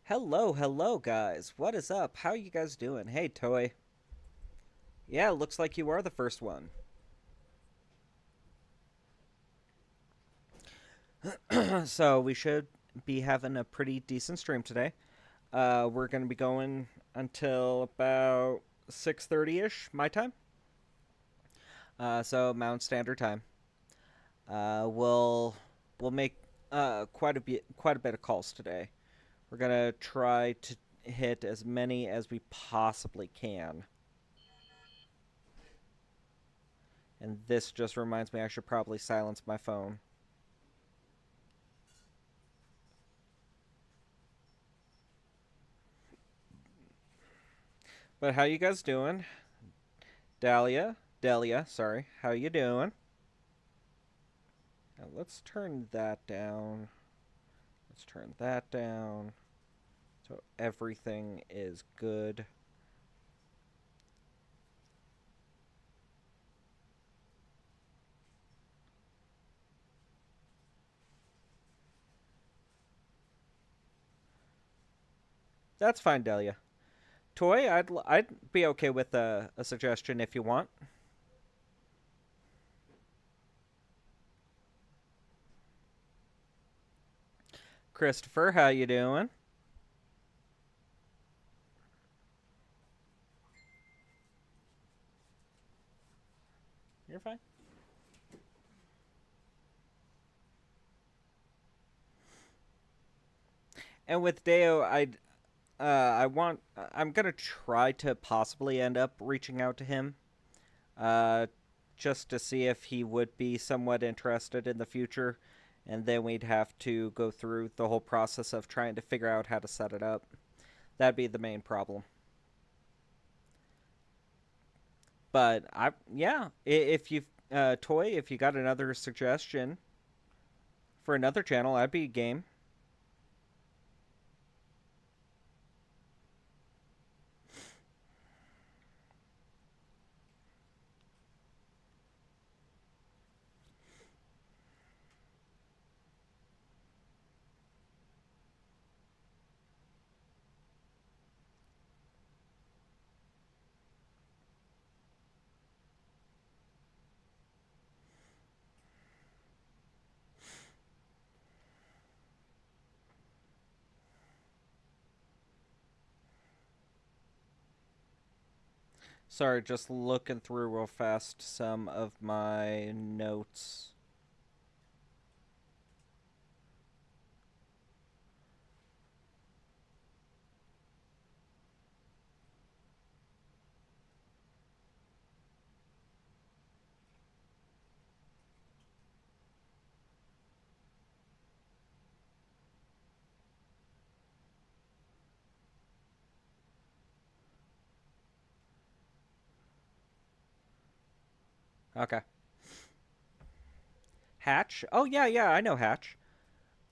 Hello, guys. What is up? How you guys doing? Hey, Toy. Yeah, looks like you are the first one. So we should be having a pretty decent stream today. We're gonna be going until about 6:30 ish my time. So Mountain Standard Time. We'll make quite a bit of calls today. We're gonna try to hit as many as we possibly can. And this just reminds me I should probably silence my phone. But how you guys doing? Delia, sorry. How you doing? Now let's turn that down. Let's turn that down. So everything is good. That's fine, Delia. Toy, I'd be okay with a suggestion if you want. Christopher, how you doing? You're fine. And with Deo, I'm gonna try to possibly end up reaching out to him, uh, just to see if he would be somewhat interested in the future, and then we'd have to go through the whole process of trying to figure out how to set it up. That'd be the main problem. But yeah, if you Toy, if you got another suggestion for another channel, I'd be game. Sorry, just looking through real fast some of my notes. Okay. Hatch? Oh yeah, I know Hatch.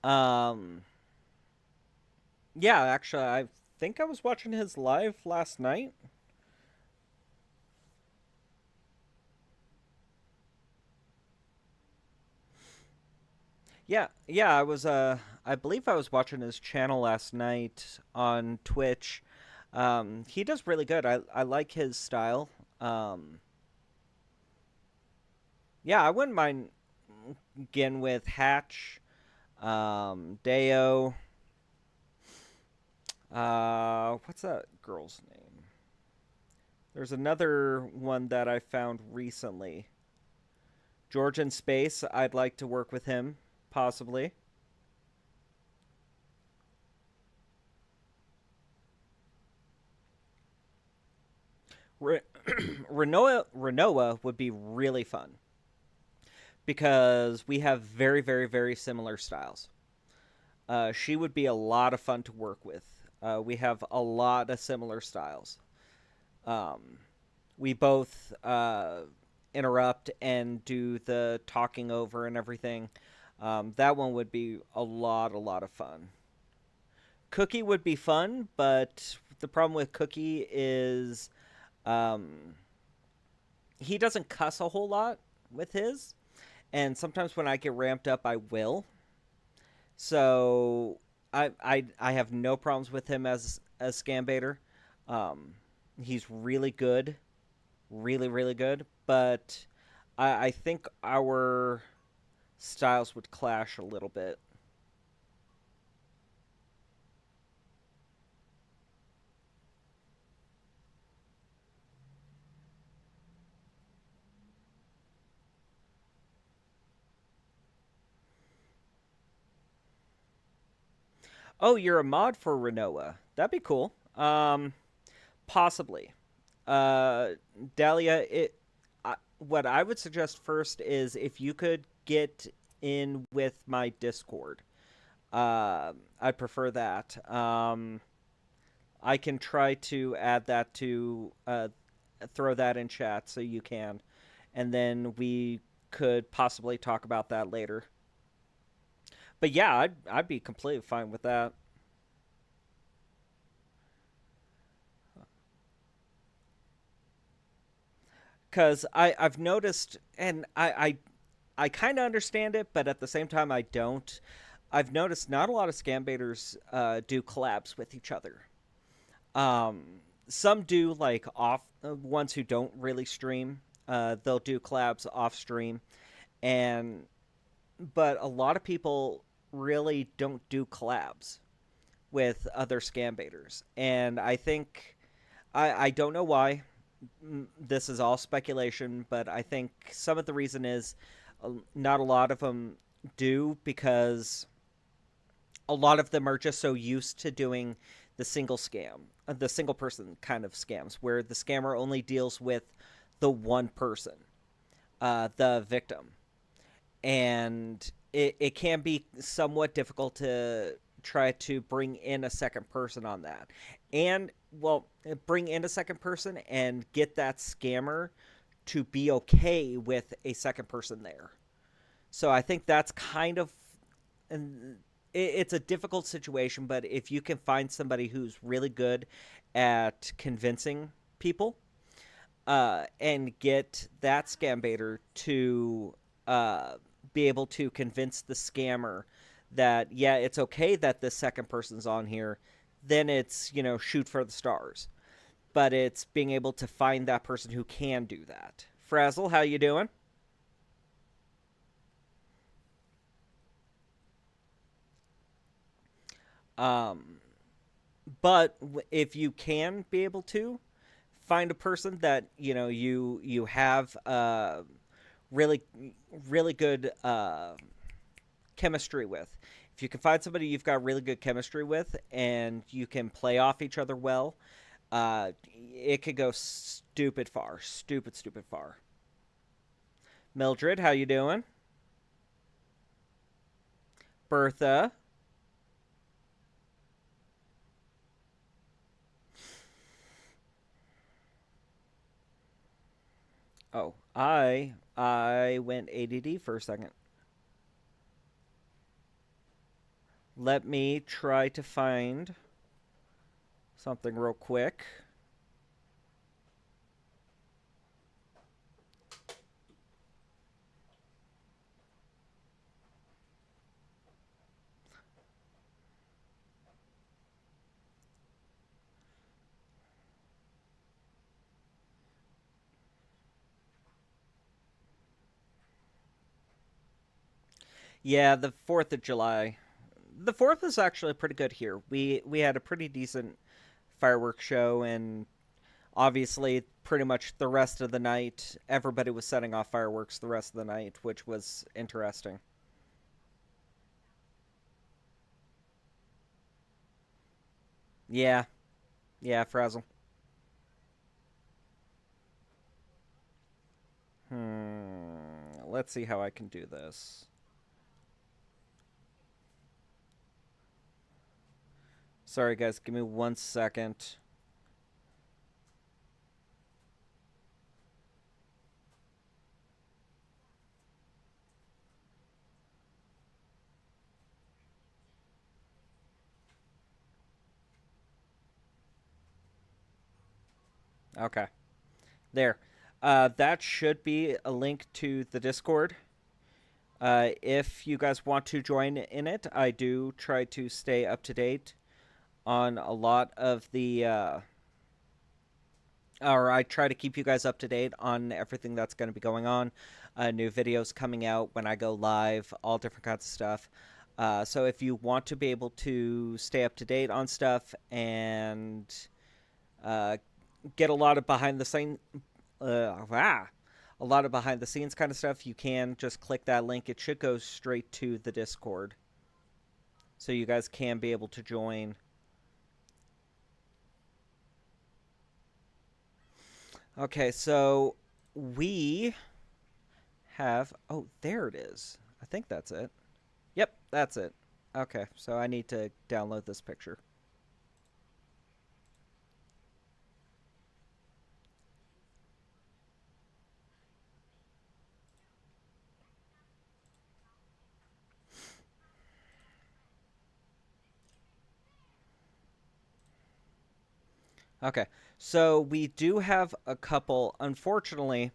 Um yeah, actually I think I was watching his live last night. Yeah, I believe I was watching his channel last night on Twitch. He does really good. I like his style. Um yeah, I wouldn't mind again with Hatch, Deo. What's that girl's name? There's another one that I found recently. George in Space. I'd like to work with him, possibly. Re- Renoa would be really fun because we have very similar styles. She would be a lot of fun to work with. We have a lot of similar styles. Um, we both interrupt and do the talking over and everything. That one would be a lot of fun. Cookie would be fun, but the problem with Cookie is um, he doesn't cuss a whole lot with his, and sometimes when I get ramped up, I will. So I have no problems with him as scam baiter. Um, he's really good, really good. But I think our styles would clash a little bit. Oh, you're a mod for Renoa. That'd be cool. Possibly. Uh, Dahlia, what I would suggest first is if you could get in with my Discord. I'd prefer that. I can try to add that to throw that in chat so you can, and then we could possibly talk about that later. But yeah, I'd be completely fine with that. Because I've noticed, and I kind of understand it, but at the same time I don't. I've noticed not a lot of scam baiters do collabs with each other. Some do like off ones who don't really stream. They'll do collabs off stream, and but a lot of people really don't do collabs with other scam baiters, and I think I don't know why. This is all speculation, but I think some of the reason is not a lot of them do because a lot of them are just so used to doing the single scam, the single person kind of scams, where the scammer only deals with the one person, the victim. And it can be somewhat difficult to try to bring in a second person on that. And, well, bring in a second person and get that scammer to be okay with a second person there. So I think that's kind of and it's a difficult situation, but if you can find somebody who's really good at convincing people and get that scam baiter to uh, be able to convince the scammer that, yeah, it's okay that this second person's on here, then it's, shoot for the stars. But it's being able to find that person who can do that. Frazzle, how you doing? Um, but if you can be able to find a person that you have really really good chemistry with, if you can find somebody you've got really good chemistry with and you can play off each other well, it could go stupid far, stupid far. Mildred, how you doing? Bertha. Oh, I went ADD for a second. Let me try to find something real quick. Yeah, the 4th of July. The 4th is actually pretty good here. We had a pretty decent fireworks show, and obviously pretty much the rest of the night everybody was setting off fireworks the rest of the night, which was interesting. Yeah, yeah, Frazzle. Let's see how I can do this. Sorry guys, give me 1 second. Okay, there. That should be a link to the Discord. If you guys want to join in it, I do try to stay up to date on a lot of the, or I try to keep you guys up to date on everything that's going to be going on. New videos coming out when I go live, all different kinds of stuff. So if you want to be able to stay up to date on stuff and get a lot of behind the scenes kind of stuff, you can just click that link. It should go straight to the Discord, so you guys can be able to join. Okay, so we have... Oh, there it is. I think that's it. Yep, that's it. Okay, so I need to download this picture. Okay, so we do have a couple. Unfortunately,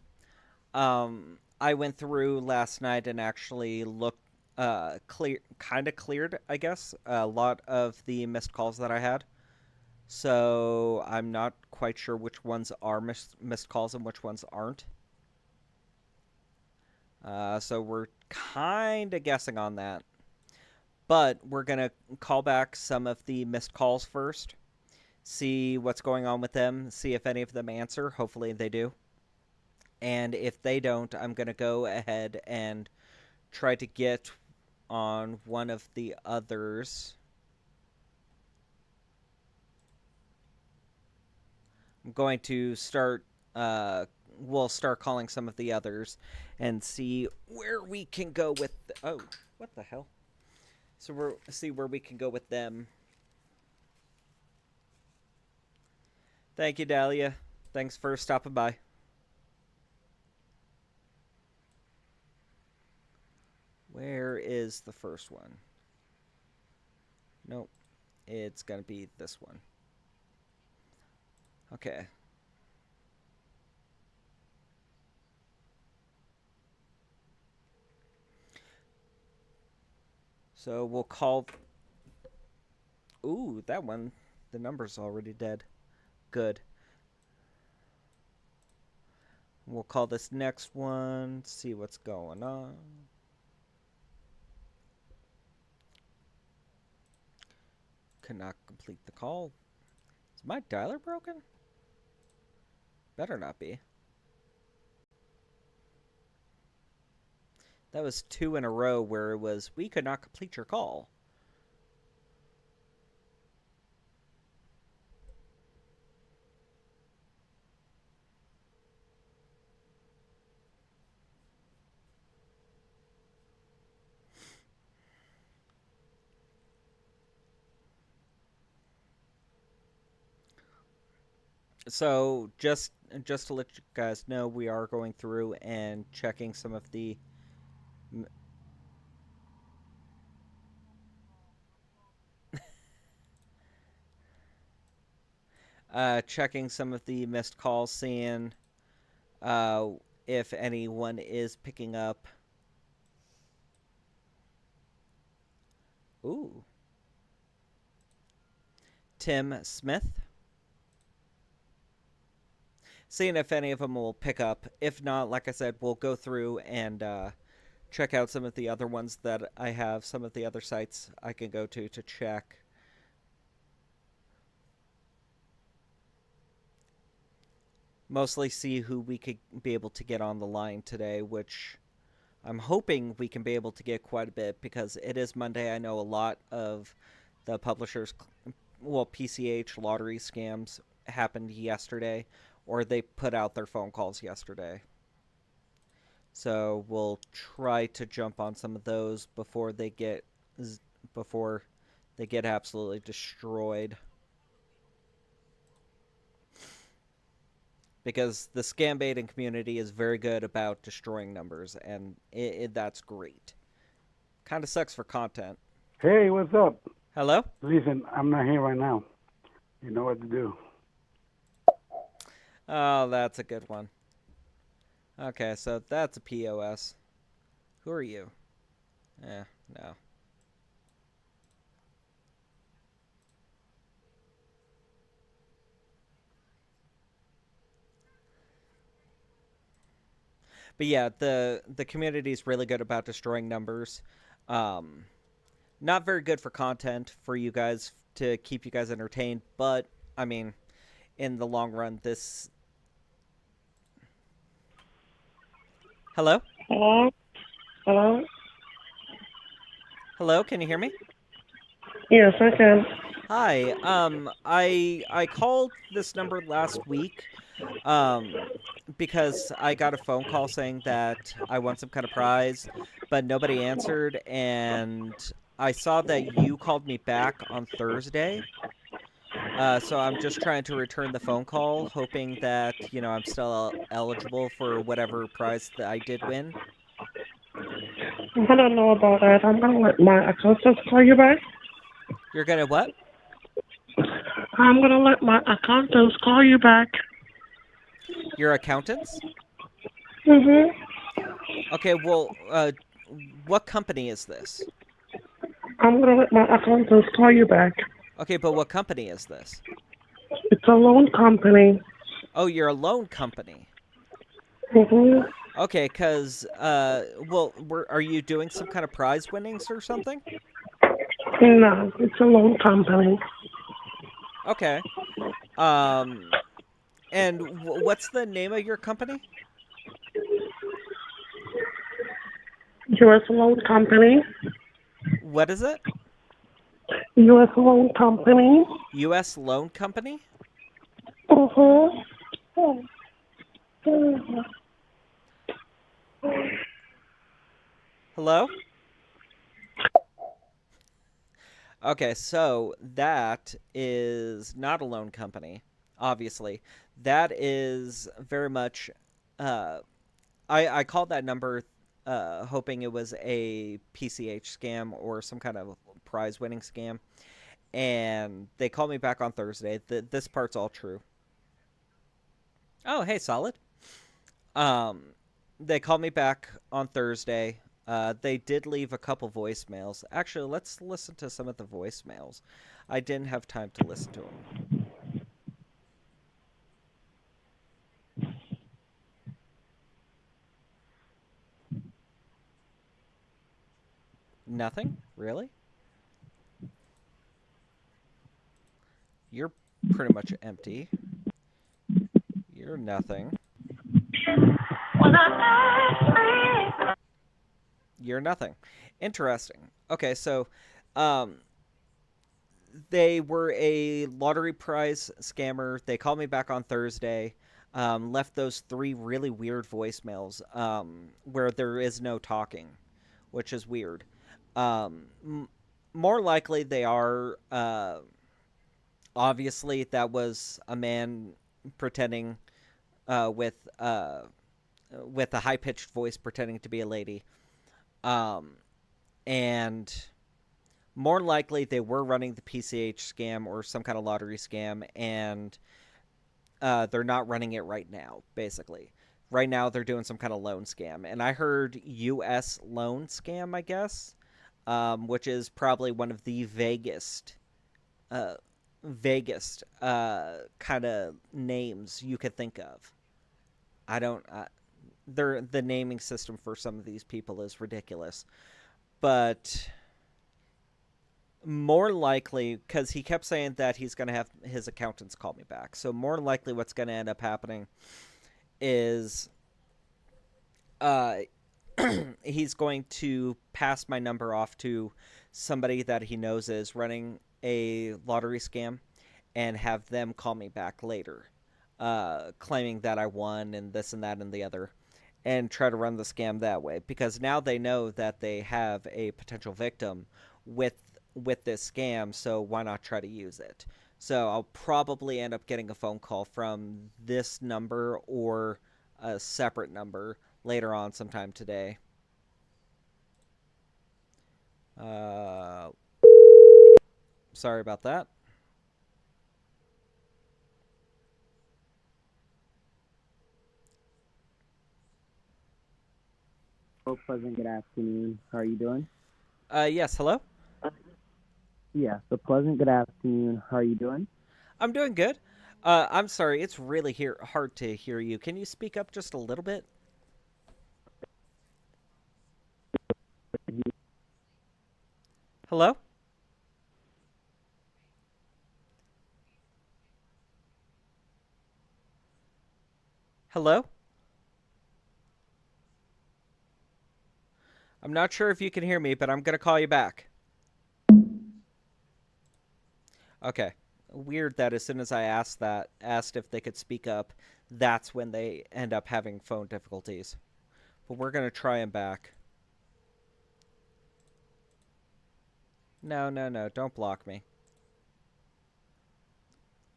I went through last night and actually looked, kind of cleared, I guess, a lot of the missed calls that I had. So I'm not quite sure which ones are missed calls and which ones aren't. So we're kind of guessing on that. But we're going to call back some of the missed calls first, see what's going on with them, see if any of them answer. Hopefully they do. And if they don't, I'm going to go ahead and try to get on one of the others. I'm going to start, we'll start calling some of the others and see where we can go with, oh, what the hell? So we'll see where we can go with them. Thank you, Dahlia. Thanks for stopping by. Where is the first one? Nope. It's going to be this one. Okay. So we'll call... Ooh, that one. The number's already dead. Good. We'll call this next one, see what's going on. Cannot complete the call. Is my dialer broken? Better not be. That was 2 in a row where it was, we could not complete your call. So just to let you guys know, we are going through and checking some of the checking some of the missed calls, seeing if anyone is picking up. Ooh. Tim Smith. Seeing if any of them will pick up. If not, like I said, we'll go through and check out some of the other ones that I have, some of the other sites I can go to check. Mostly see who we could be able to get on the line today, which I'm hoping we can be able to get quite a bit because it is Monday. I know a lot of the publishers, well, PCH lottery scams happened yesterday, or they put out their phone calls yesterday. So we'll try to jump on some of those before they get absolutely destroyed. Because the scam baiting community is very good about destroying numbers, and that's great. Kind of sucks for content. Hey, what's up? Hello? Listen, I'm not here right now. You know what to do. Oh, that's a good one. Okay, so that's a POS. Who are you? No. But yeah, the community is really good about destroying numbers. Um, Not very good for content for you guys to keep you guys entertained, but I mean, in the long run, this. Hello, Hello? Hello? hello, can you hear me? Yes, I can. Hi. I called this number last week, um, because I got a phone call saying that I won some kind of prize, but nobody answered, and I saw that you called me back on Thursday. So I'm just trying to return the phone call, hoping that I'm still eligible for whatever prize that I did win. I don't know about that. I'm gonna let my accountant call you back. You're gonna what? I'm gonna let my accountant call you back. Your accountants? Mhm. Okay. Well, what company is this? I'm gonna let my accountant call you back. Okay, but what company is this? It's a loan company. Oh, you're a loan company. Mhm. Okay, cause well, are you doing some kind of prize winnings or something? No, it's a loan company. Okay. Um, and what's the name of your company? U.S. loan company. What is it? U.S. loan company. U.S. Loan Company? Mhm. Hello? Okay, so that is not a loan company, obviously. That is very much. Uh, I called that number hoping it was a PCH scam or some kind of prize winning scam. And they called me back on Thursday. This part's all true. Oh, hey, solid. Um, they called me back on Thursday. They did leave a couple voicemails. Actually, let's listen to some of the voicemails. I didn't have time to listen to them. Nothing? Really? You're pretty much empty. You're nothing. You're nothing. Interesting. Okay, so um, they were a lottery prize scammer. They called me back on Thursday, left those three really weird voicemails where there is no talking, which is weird. More likely, they are. Obviously, that was a man pretending uh, with uh, with a high pitched voice, pretending to be a lady. Um, and more likely they were running the PCH scam or some kind of lottery scam, and they're not running it right now, basically. Right now, they're doing some kind of loan scam. And I heard U.S. loan scam, I guess, which is probably one of the uh, vaguest kind of names you could think of. I don't. The naming system for some of these people is ridiculous, but more likely, because he kept saying that he's going to have his accountants call me back. So more likely, what's going to end up happening is uh, he's going to pass my number off to somebody that he knows is running a lottery scam, and have them call me back later, claiming that I won and this and that and the other, and try to run the scam that way. Because now they know that they have a potential victim with this scam, so why not try to use it? So I'll probably end up getting a phone call from this number or a separate number later on sometime today. Uh, Sorry about that. Hello, pleasant good afternoon. How are you doing? Yes, hello? Yes, a pleasant good afternoon. How are you doing? I'm doing good. I'm sorry, it's really hard to hear you. Can you speak up just a little bit? Hello? Hello? I'm not sure if you can hear me, but I'm gonna call you back. Okay. Weird that as soon as I asked if they could speak up, that's when they end up having phone difficulties. But we're gonna try them back. No, no, no, don't block me.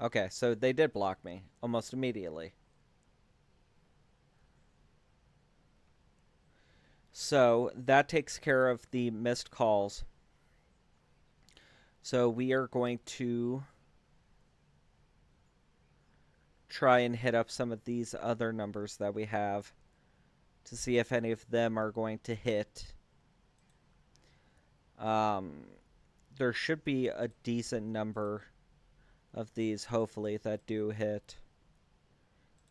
Okay, so they did block me almost immediately. So that takes care of the missed calls. So we are going to try and hit up some of these other numbers that we have to see if any of them are going to hit. Um, there should be a decent number of these, hopefully, that do hit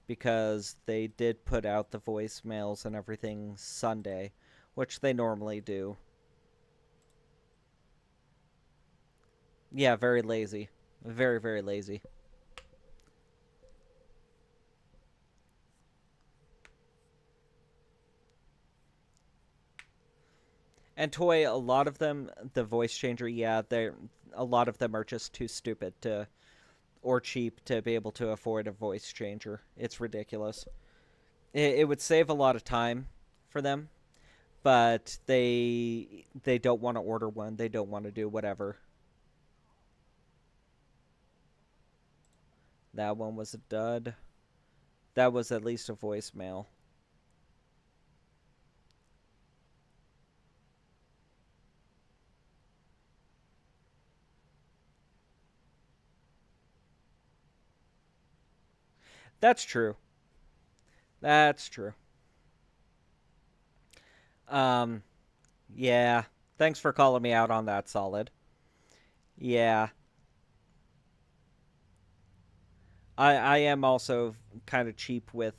because they did put out the voicemails and everything Sunday, which they normally do. Yeah, very lazy. Very, very lazy. And Toy, a lot of them, the voice changer, yeah, they're a lot of them are just too stupid to or cheap to be able to afford a voice changer. It's ridiculous. It would save a lot of time for them, but they don't want to order one. They don't want to do whatever. That one was a dud. That was at least a voicemail. That's true. That's true. Um, yeah. Thanks for calling me out on that, Solid. Yeah. I am also kind of cheap with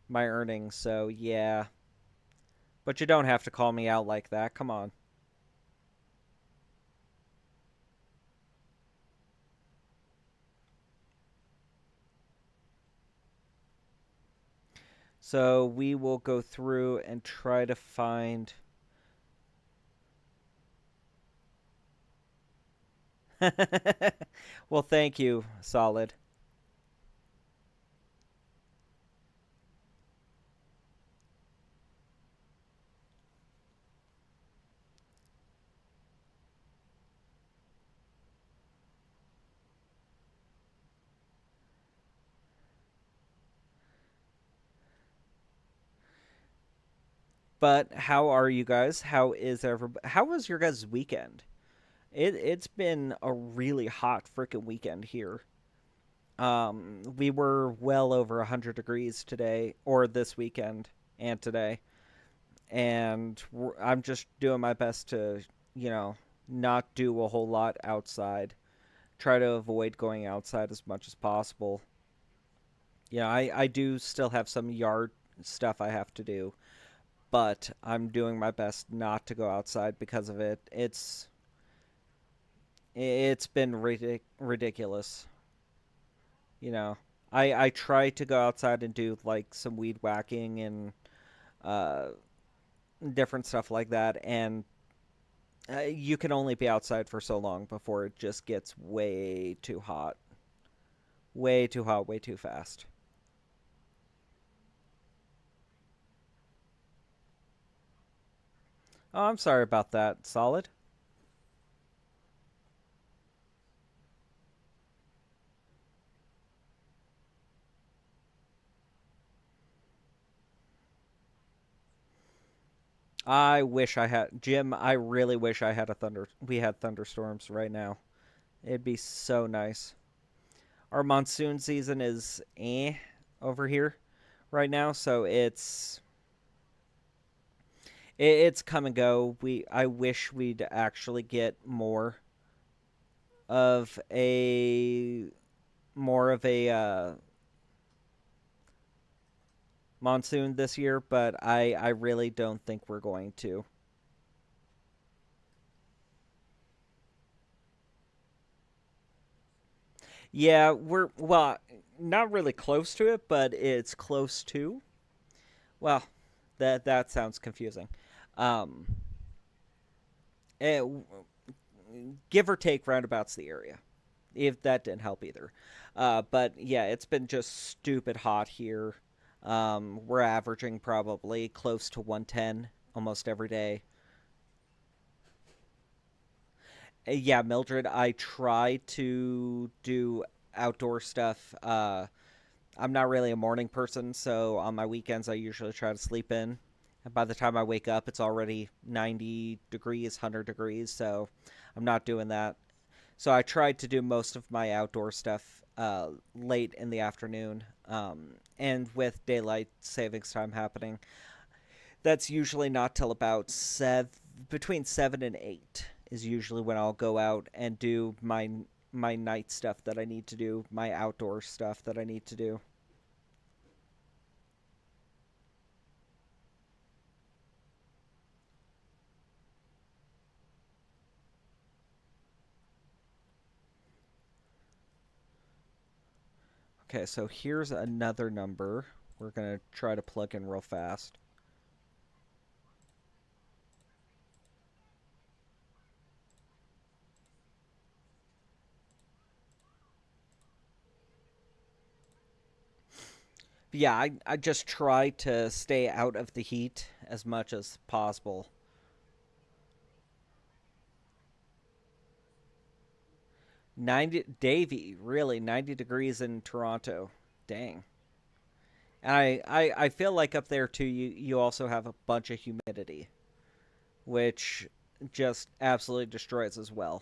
my earnings, so yeah. But you don't have to call me out like that. Come on. So we will go through and try to find. Well, thank you, Solid. But how are you guys? How was your guys' weekend? It's been a really hot freaking weekend here. We were well over 100 degrees today or this weekend and today. And I'm just doing my best to, you know, not do a whole lot outside. Try to avoid going outside as much as possible. Yeah, I do still have some yard stuff I have to do, but I'm doing my best not to go outside because of it. It's been ridiculous. You know, I try to go outside and do like some weed whacking and uh, different stuff like that, and you can only be outside for so long before it just gets way too hot, way too hot, way too fast. Oh, I'm sorry about that, Solid. I wish I had Jim. I really wish I had a thunder. We had thunderstorms right now. It'd be so nice. Our monsoon season is over here right now, so It's come and go. I wish we'd actually get of a more of a monsoon this year, but I really don't think we're going to. Yeah, we're well, not really close to it, but it's close to. Well, that sounds confusing. Um, eh, give or take roundabouts the area. If that didn't help either. But yeah, it's been just stupid hot here. We're averaging probably close to 110 almost every day. Yeah, Mildred, I try to do outdoor stuff. I'm not really a morning person, so on my weekends I usually try to sleep in. And by the time I wake up, it's already 90 degrees, 100 degrees, so I'm not doing that. So I tried to do most of my outdoor stuff late in the afternoon. And with daylight savings time happening, that's usually not till about between 7 and 8 is usually when I'll go out and do my night stuff that I need to do, my outdoor stuff that I need to do. Okay, so here's another number we're going to try to plug in real fast. But yeah, I just try to stay out of the heat as much as possible. 90 Davy, really 90 degrees in Toronto. Dang. And I feel like up there too you also have a bunch of humidity, which just absolutely destroys as well.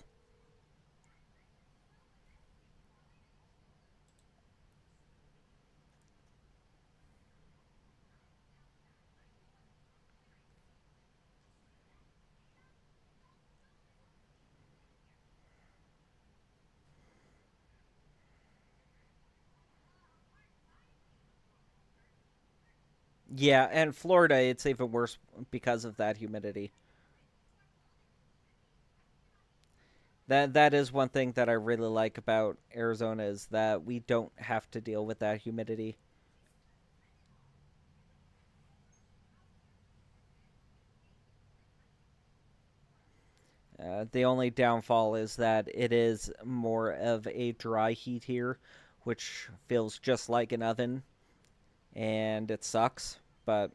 Yeah, and Florida it's even worse because of that humidity. That is one thing that I really like about Arizona is that we don't have to deal with that humidity. The only downfall is that it is more of a dry heat here, which feels just like an oven, and it sucks. But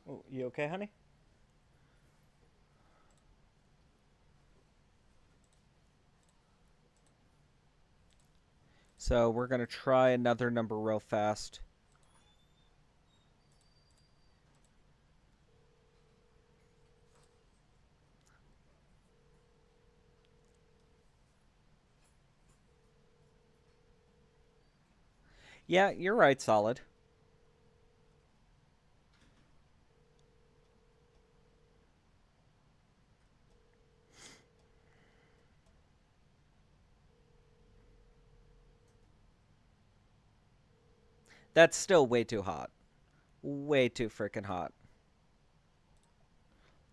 oh, you okay, honey? So we're gonna try another number real fast. Yeah, you're right, solid. That's still way too hot. Way too freaking hot.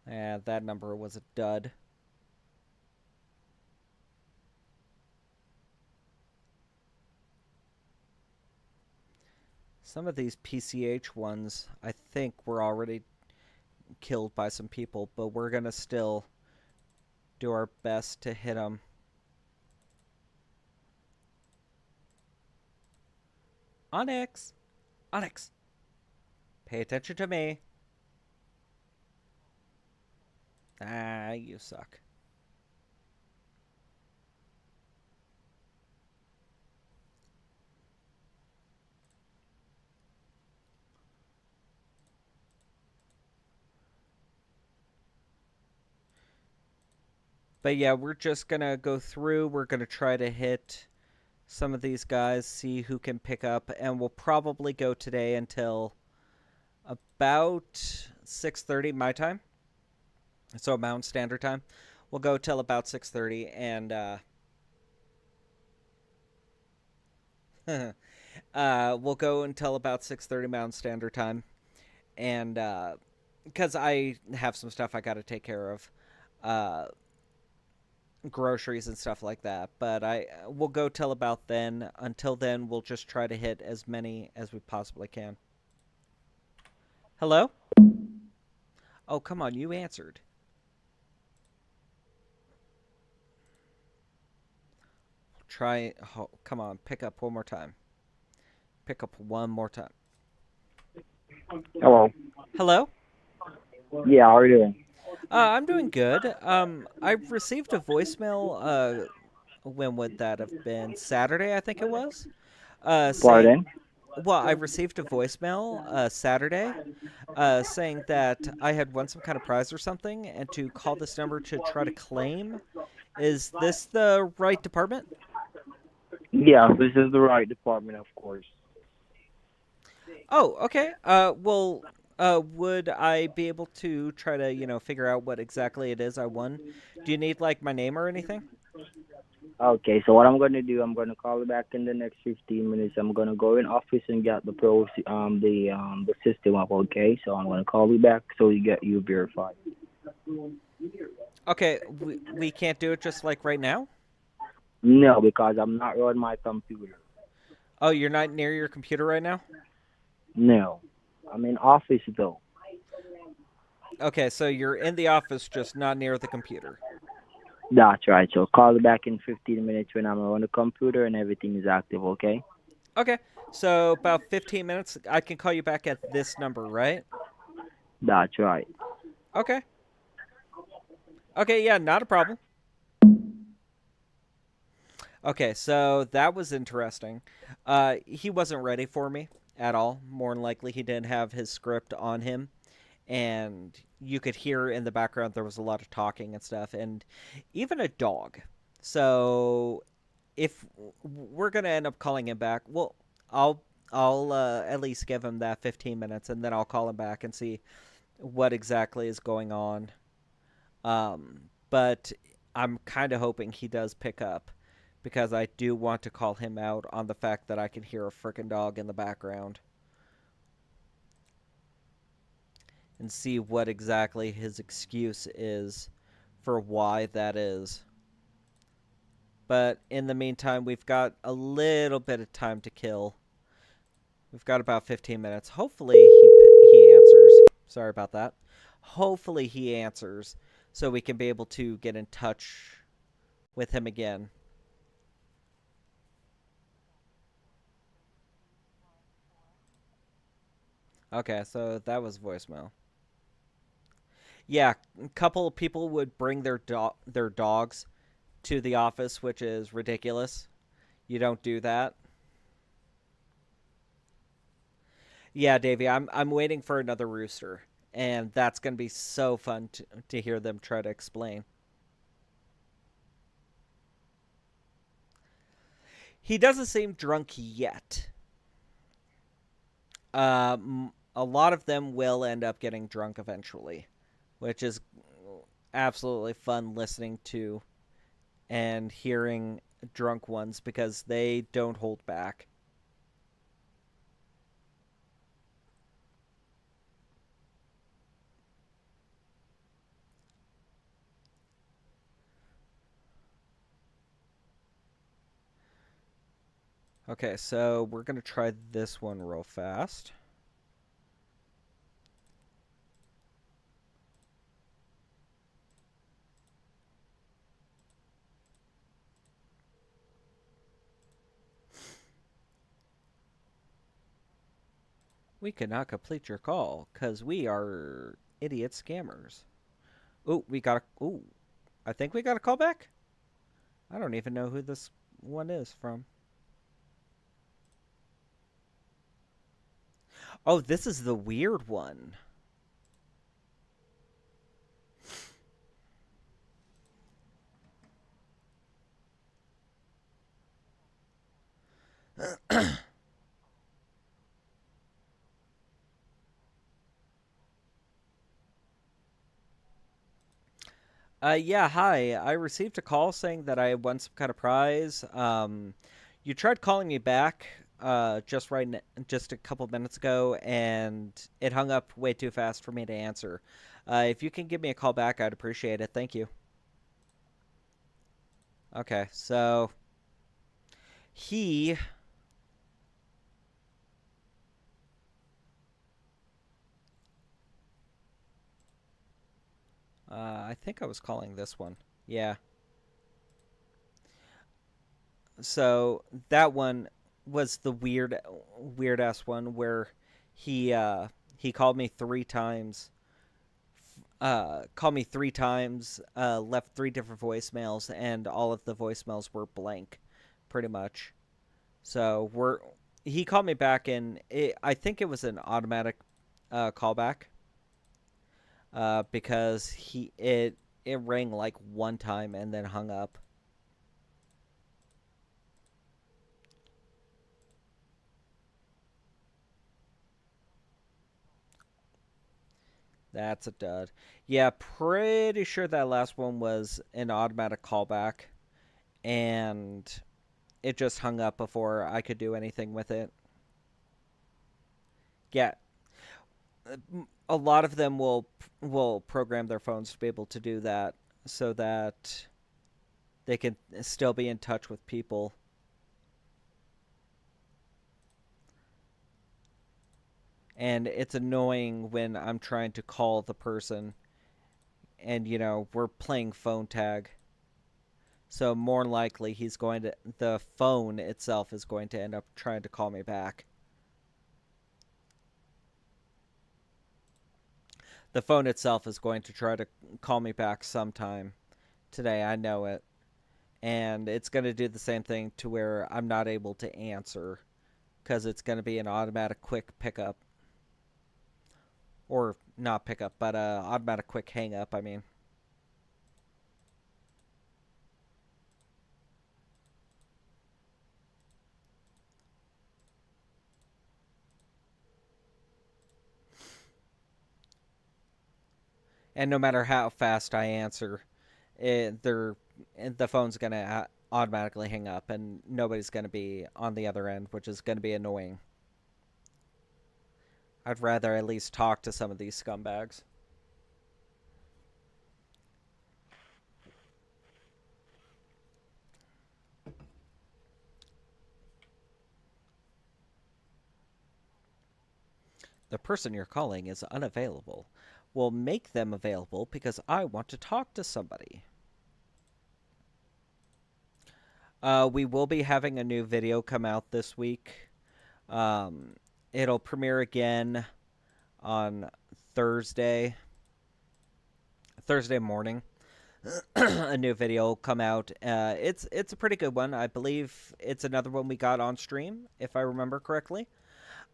Yeah, that number was a dud. Some of these PCH ones, I think, were already killed by some people, but we're gonna still do our best to hit them. Onyx! Onyx! Pay attention to me. Ah, you suck. But yeah, we're just gonna go through. We're gonna try to hit some of these guys, see who can pick up, and we'll probably go today until about 6:30 my time. So Mountain Standard Time. We'll go till about 6:30, and we'll go until about 6:30 Mountain Standard Time, and because I have some stuff I got to take care of. Groceries and stuff like that, but we'll go till about then. Until then, we'll just try to hit as many as we possibly can. Hello? Oh, come on, you answered. Try, oh, come on, pick up one more time. Pick up one more time. Hello. Hello? Yeah, how are you doing? I'm doing good. I received a voicemail, when would that have been? Saturday, I think it was? Saying, Pardon? well, I received a voicemail Saturday saying that I had won some kind of prize or something and to call this number to try to claim. Is this the right department? Yeah, this is the right department, of course. Oh, okay. Well, would I be able to try to, figure out what exactly it is I won? Do you need, like, my name or anything? Okay, so what I'm gonna do, I'm gonna call you back in the next 15 minutes. I'm gonna go in office and get the system up. Okay, so I'm gonna call you back so you get you verified. Okay, we can't do it just, like, right now? No, because I'm not on my computer. Oh, you're not near your computer right now? No, I'm in office though. Okay, so you're in the office, just not near the computer. That's right. So call you back in 15 minutes when I'm on the computer and everything is active. Okay. Okay, so about 15 minutes, I can call you back at this number, right? That's right. Okay. Okay, yeah, not a problem. Okay, so that was interesting. He wasn't ready for me at all. More than likely, he didn't have his script on him. And you could hear in the background there was a lot of talking and stuff, and even a dog. So if we're gonna end up calling him back, well, I'll at least give him that 15 minutes, and then I'll call him back and see what exactly is going on. But I'm kind of hoping he does pick up because I do want to call him out on the fact that I can hear a frickin' dog in the background. And see what exactly his excuse is for why that is. But in the meantime, we've got a little bit of time to kill. We've got about 15 minutes. Hopefully he answers. Sorry about that. Hopefully he answers so we can be able to get in touch with him again. Okay, so that was voicemail. Yeah, a couple of people would bring their dogs to the office, which is ridiculous. You don't do that. Yeah, Davey, I'm waiting for another rooster, and that's going to be so fun to hear them try to explain. He doesn't seem drunk yet. A lot of them will end up getting drunk eventually, which is absolutely fun listening to and hearing drunk ones because they don't hold back. Okay, so we're going to try this one real fast. We cannot complete your call because we are idiot scammers. Ooh, I think we got a call back? I don't even know who this one is from. Oh, this is the weird one. Yeah, hi. I received a call saying that I had won some kind of prize. You tried calling me back just a couple minutes ago, and it hung up way too fast for me to answer. If you can give me a call back, I'd appreciate it. Thank you. Okay, so he I think I was calling this one. Yeah. So that one was the weird ass one where he called me 3 times. Called me 3 times, left 3 different voicemails, and all of the voicemails were blank, pretty much. So he called me back, and I think it was an automatic callback, because it rang like 1 time and then hung up. That's a dud. Yeah, pretty sure that last one was an automatic callback, and it just hung up before I could do anything with it. Yeah, a lot of them will program their phones to be able to do that so that they can still be in touch with people. And it's annoying when I'm trying to call the person and we're playing phone tag. So more likely the phone itself is going to end up trying to call me back. The phone itself is going to try to call me back sometime today, I know it. And it's going to do the same thing to where I'm not able to answer because it's going to be an automatic quick pickup. Or not pickup, but automatic quick hang up, I mean. And no matter how fast I answer, the phone's going to automatically hang up and nobody's going to be on the other end, which is going to be annoying. I'd rather at least talk to some of these scumbags. The person you're calling is unavailable. We'll make them available because I want to talk to somebody. We will be having a new video come out this week. It'll premiere again on Thursday morning. A new video will come out. It's a pretty good one. I believe it's another one we got on stream, if I remember correctly.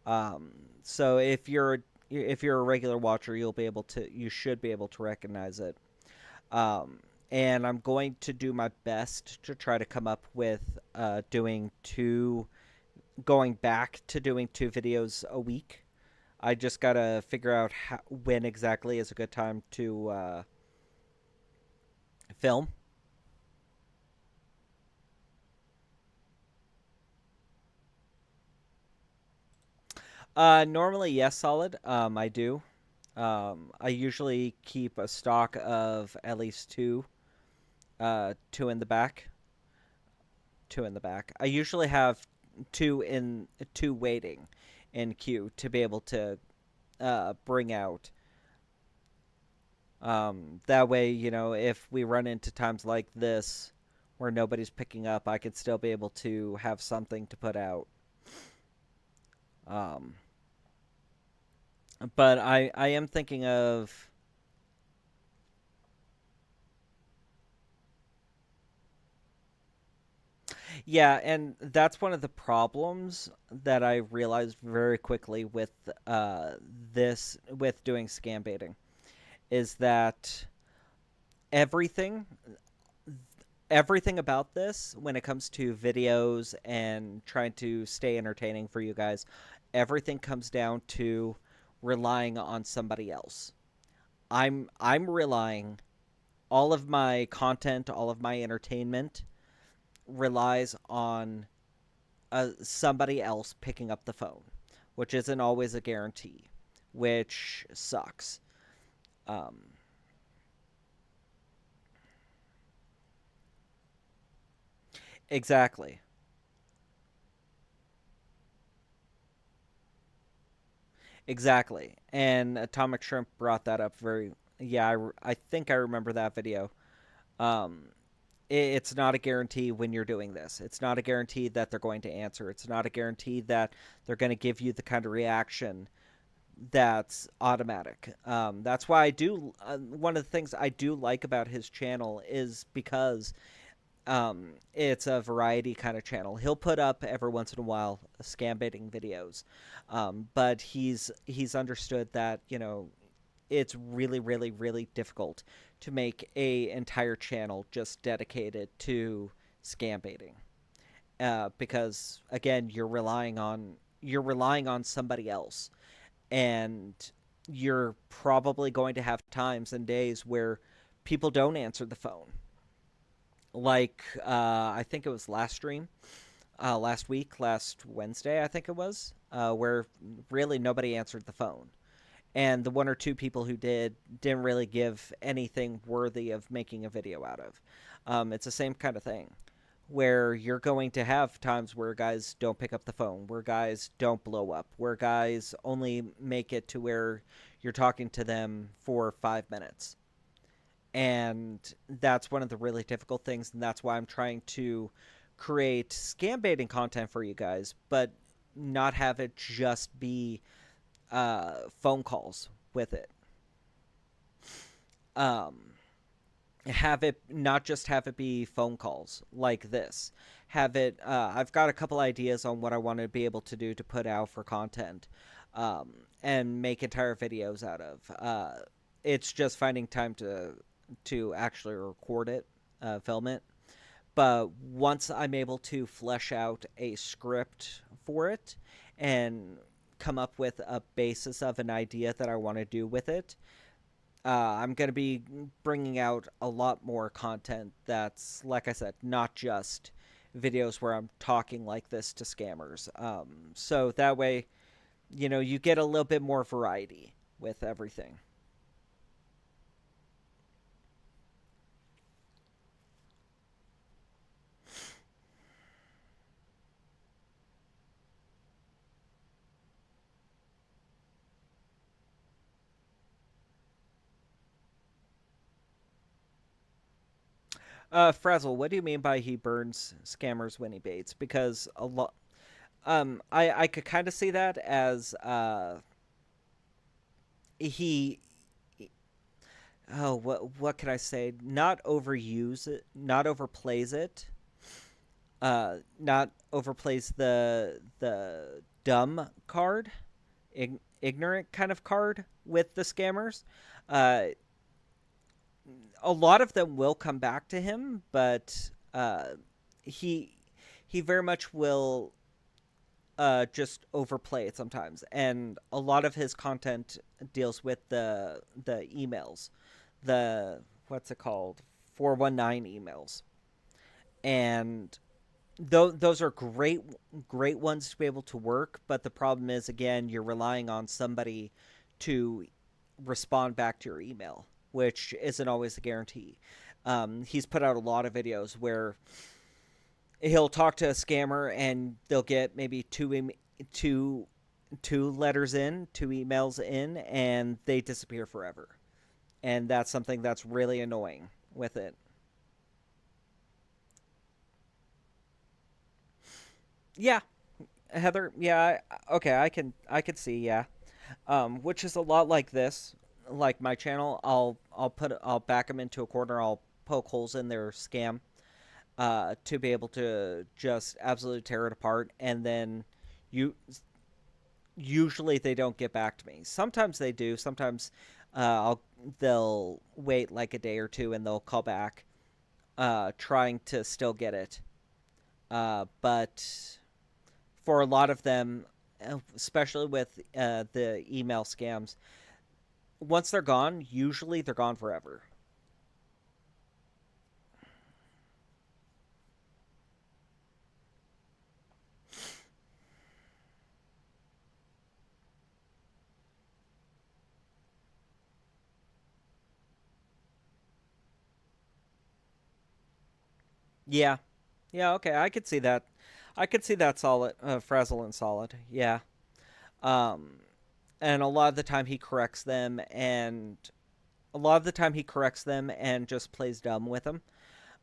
So if you're a regular watcher, you should be able to recognize it. And I'm going to do my best to try to come up with going back to doing 2 videos a week. I just gotta figure out when exactly is a good time to film. Normally, yes, Solid. I do. I usually keep a stock of at least 2. 2 in the back. 2 in the back. I usually have 2 waiting in queue to be able to bring out. That way, if we run into times like this where nobody's picking up, I could still be able to have something to put out. But I am thinking of... Yeah, and that's one of the problems that I realized very quickly with with doing scam baiting, is that everything, everything about this, when it comes to videos and trying to stay entertaining for you guys, everything comes down to relying on somebody else. I'm relying all of my content, all of my entertainment relies on somebody else picking up the phone, which isn't always a guarantee, which sucks. Um, exactly. Exactly. And Atomic Shrimp brought that up very. Yeah, I think I remember that video. Um, it's not a guarantee when you're doing this. It's not a guarantee that they're going to answer. It's not a guarantee that they're going to give you the kind of reaction that's automatic. That's why I do. One of the things I do like about his channel is because it's a variety kind of channel. He'll put up every once in a while scam baiting videos, but he's understood that it's really really really difficult to make a entire channel just dedicated to scam baiting, because again you're relying on somebody else, and you're probably going to have times and days where people don't answer the phone, like I think it was last stream, last week, last Wednesday, I think it was, where really nobody answered the phone. And the one or two people who didn't really give anything worthy of making a video out of. It's the same kind of thing, where you're going to have times where guys don't pick up the phone, where guys don't blow up, where guys only make it to where you're talking to them for 5 minutes. And that's one of the really difficult things, and that's why I'm trying to create scam baiting content for you guys, but not have it just be phone calls with it. Have it not just have it be phone calls like this. Have it. I've got a couple ideas on what I want to be able to do to put out for content, and make entire videos out of. It's just finding time to actually record it, film it. But once I'm able to flesh out a script for it and come up with a basis of an idea that I want to do with it, I'm going to be bringing out a lot more content that's, like I said, not just videos where I'm talking like this to scammers. So that way, you get a little bit more variety with everything. Frazzle, what do you mean by he burns scammers when he baits? Because a lot, I could kind of see that as he, oh, what can I say? Not overuse it, not overplays it, not overplays the dumb card, ignorant kind of card with the scammers. Uh, a lot of them will come back to him, but he he very much will just overplay it sometimes, and a lot of his content deals with the emails, the what's it called, 419 emails, and those are great ones to be able to work. But the problem is, again, you're relying on somebody to respond back to your email, which isn't always a guarantee. He's put out a lot of videos where he'll talk to a scammer and they'll get maybe two letters in, two emails in, and they disappear forever. And that's something that's really annoying with it. Yeah, Heather. Yeah, okay. I can see. Yeah, which is a lot like this. Like my channel, I'll back them into a corner. I'll poke holes in their scam, to be able to just absolutely tear it apart, and then you usually they don't get back to me. Sometimes they do. Sometimes they'll wait like a day or two and they'll call back. trying to still get it. But for a lot of them, especially with the email scams, once they're gone, usually they're gone forever. Yeah. Yeah, okay, I could see that. I could see that solid, Frazzle and Solid. Yeah. Um, and a lot of the time he corrects them, and a lot of the time he corrects them and just plays dumb with them.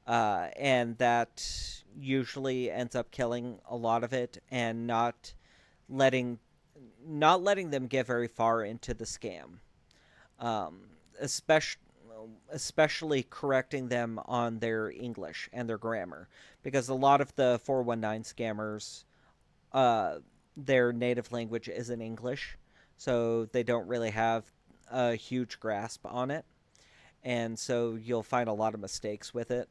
And that usually ends up killing a lot of it and letting not letting them get very far into the scam. Um, especially especially correcting them on their English and their grammar, because a lot of the 419 scammers, uh, their native language isn't English, so they don't really have a huge grasp on it, and so you'll find a lot of mistakes with it.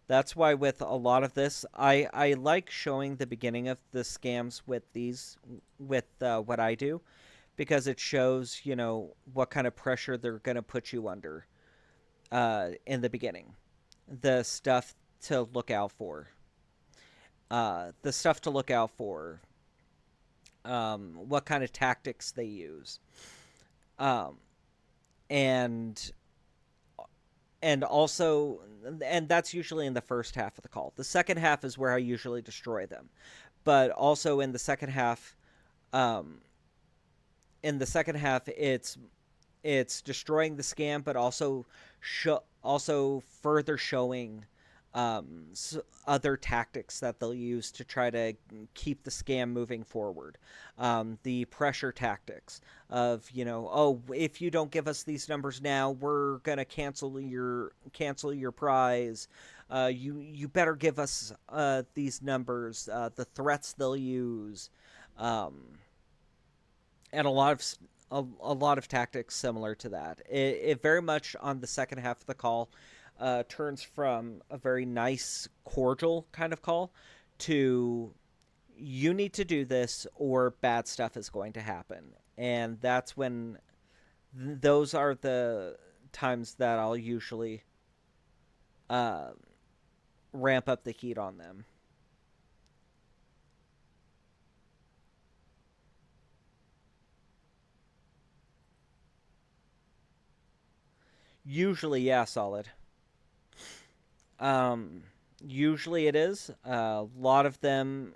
That's why with a lot of this, I like showing the beginning of the scams with what I do, because it shows, what kind of pressure they're going to put you under in the beginning. The stuff to look out for. The stuff to look out for. What kind of tactics they use. Um, and also, and that's usually in the first half of the call. The second half is where I usually destroy them, but also in the second half, um, it's destroying the scam, but also also further showing other tactics that they'll use to try to keep the scam moving forward. The pressure tactics of, oh, if you don't give us these numbers now, we're gonna cancel your prize. You better give us these numbers. The threats they'll use, and a lot of tactics similar to that. It very much on the second half of the call turns from a very nice, cordial kind of call to you need to do this or bad stuff is going to happen. And that's when those are the times that I'll usually uh, ramp up the heat on them. Usually, yeah, Solid. Um, Usually it is. A lot of them,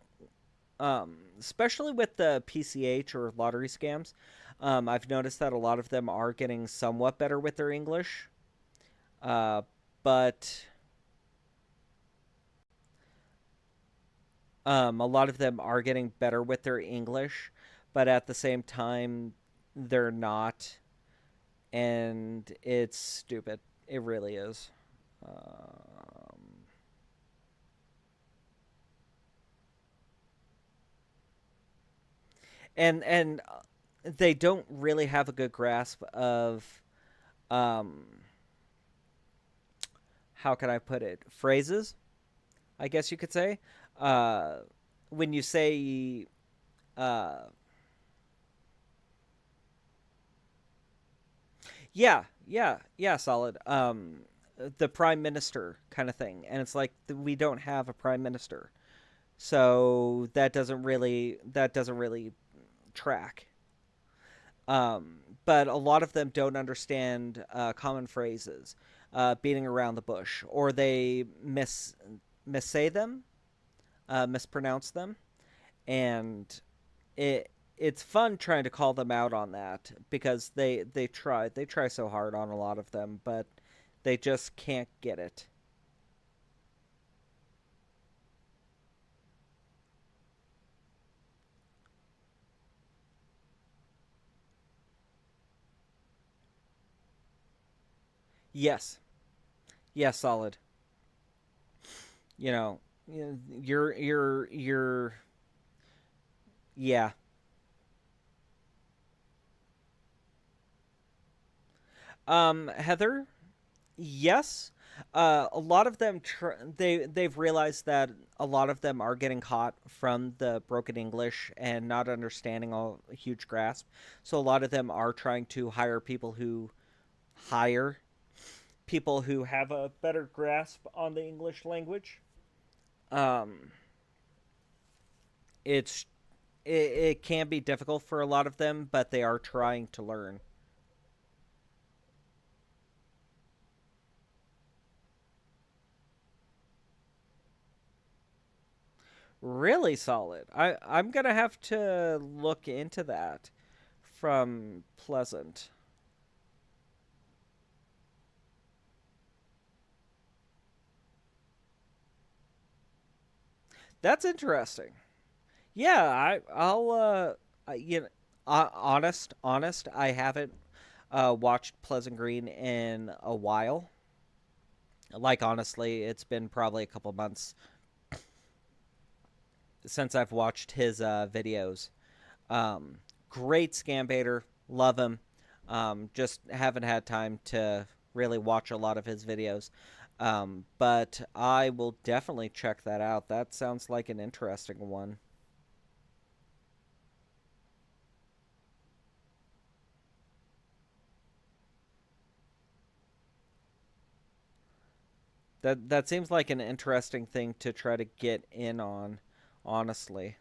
especially with the PCH or lottery scams, I've noticed that a lot of them are getting somewhat better with their English. Uh, but a lot of them are getting better with their English, but at the same time, they're not, and it's stupid. It really is. Um, and they don't really have a good grasp of um how can I put it, phrases, I guess you could say. uh when you say uh yeah, yeah, yeah, Solid. The prime minister kind of thing, and it's like we don't have a prime minister, so that doesn't really track. But a lot of them don't understand common phrases, beating around the bush, or they missay them, mispronounce them, and it's fun trying to call them out on that, because they try so hard on a lot of them, but they just can't get it. Yes, yes, Solid. You know, you're yeah. Heather, yes. A lot of them they've realized that a lot of them are getting caught from the broken English and not understanding a huge grasp. So a lot of them are trying to hire people who have a better grasp on the English language. Um, it's it can be difficult for a lot of them, but they are trying to learn. Really solid. I'm gonna have to look into that from Pleasant. That's interesting. Yeah, I'll you know, honest, I haven't watched Pleasant Green in a while. Like honestly, it's been probably a couple months since I've watched his videos. Great scam baiter, love him. Just haven't had time to really watch a lot of his videos. But I will definitely check that out. That sounds like an interesting one. That seems like an interesting thing to try to get in on, honestly.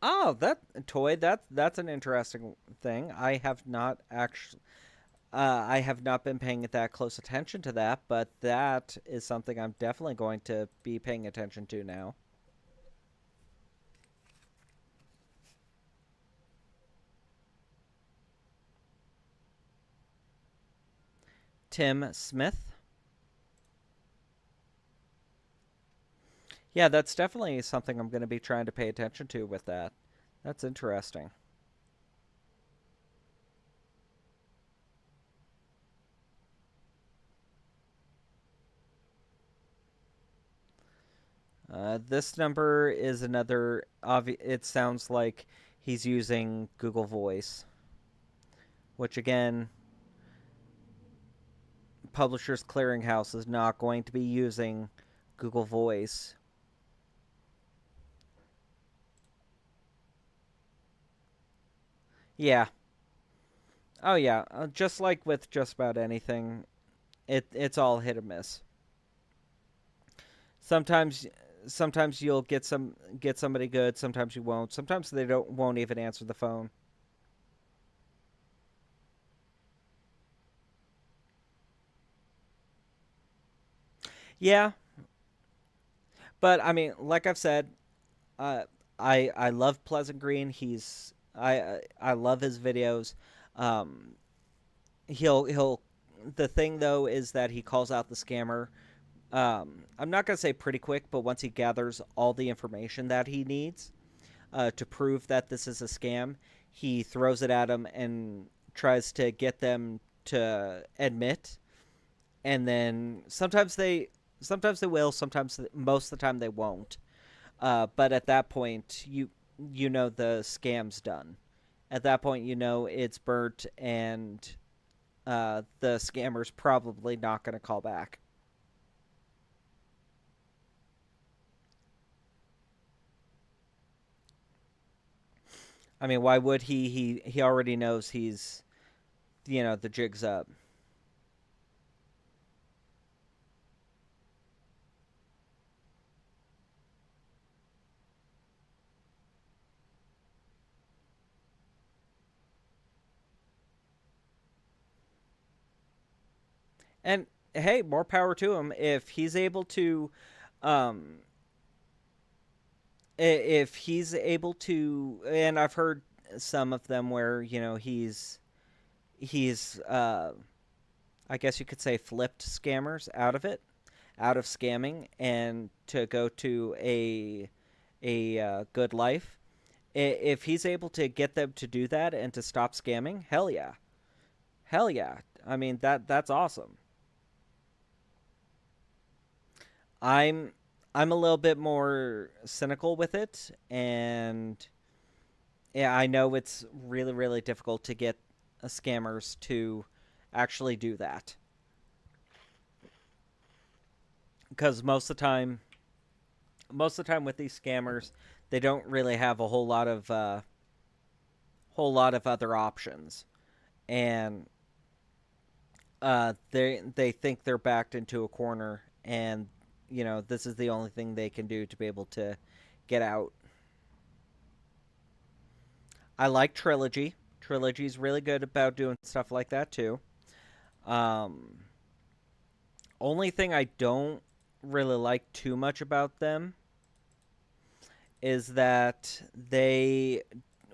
Oh, that toy. That's an interesting thing. I have not been paying that close attention to that, but that is something I'm definitely going to be paying attention to now. Tim Smith. Yeah, that's definitely something I'm going to be trying to pay attention to with that. That's interesting. This number is another. It sounds like he's using Google Voice, which again, Publishers Clearinghouse is not going to be using Google Voice. Yeah. Oh yeah. Just like with just about anything, it's all hit or miss. Sometimes sometimes you'll get somebody good, sometimes you won't. Sometimes they don't won't even answer the phone. Yeah, but I mean, like I've said, uh, I love Pleasant Green. I love his videos. Um, he'll the thing though is that he calls out the scammer. I'm not gonna say pretty quick, but once he gathers all the information that he needs to prove that this is a scam, he throws it at him and tries to get them to admit. And then sometimes they will, sometimes most of the time they won't. But at that point, you know the scam's done. At that point, you know it's burnt, and the scammer's probably not going to call back. I mean, why would he? He already knows the jig's up. And hey, more power to him if he's able to, um, if he's able to. And I've heard some of them where he's I guess you could say flipped scammers out of scamming and to go to good life. If he's able to get them to do that and to stop scamming, hell yeah. Hell yeah. I mean, that's awesome. I'm I'm a little bit more cynical with it, and yeah, I know it's really really difficult to get scammers to actually do that, because most of the time with these scammers, they don't really have a whole lot of other options, and they think they're backed into a corner, and this is the only thing they can do to be able to get out. I like Trilogy. Trilogy's really good about doing stuff like that too. Um, Only thing I don't really like too much about them is that they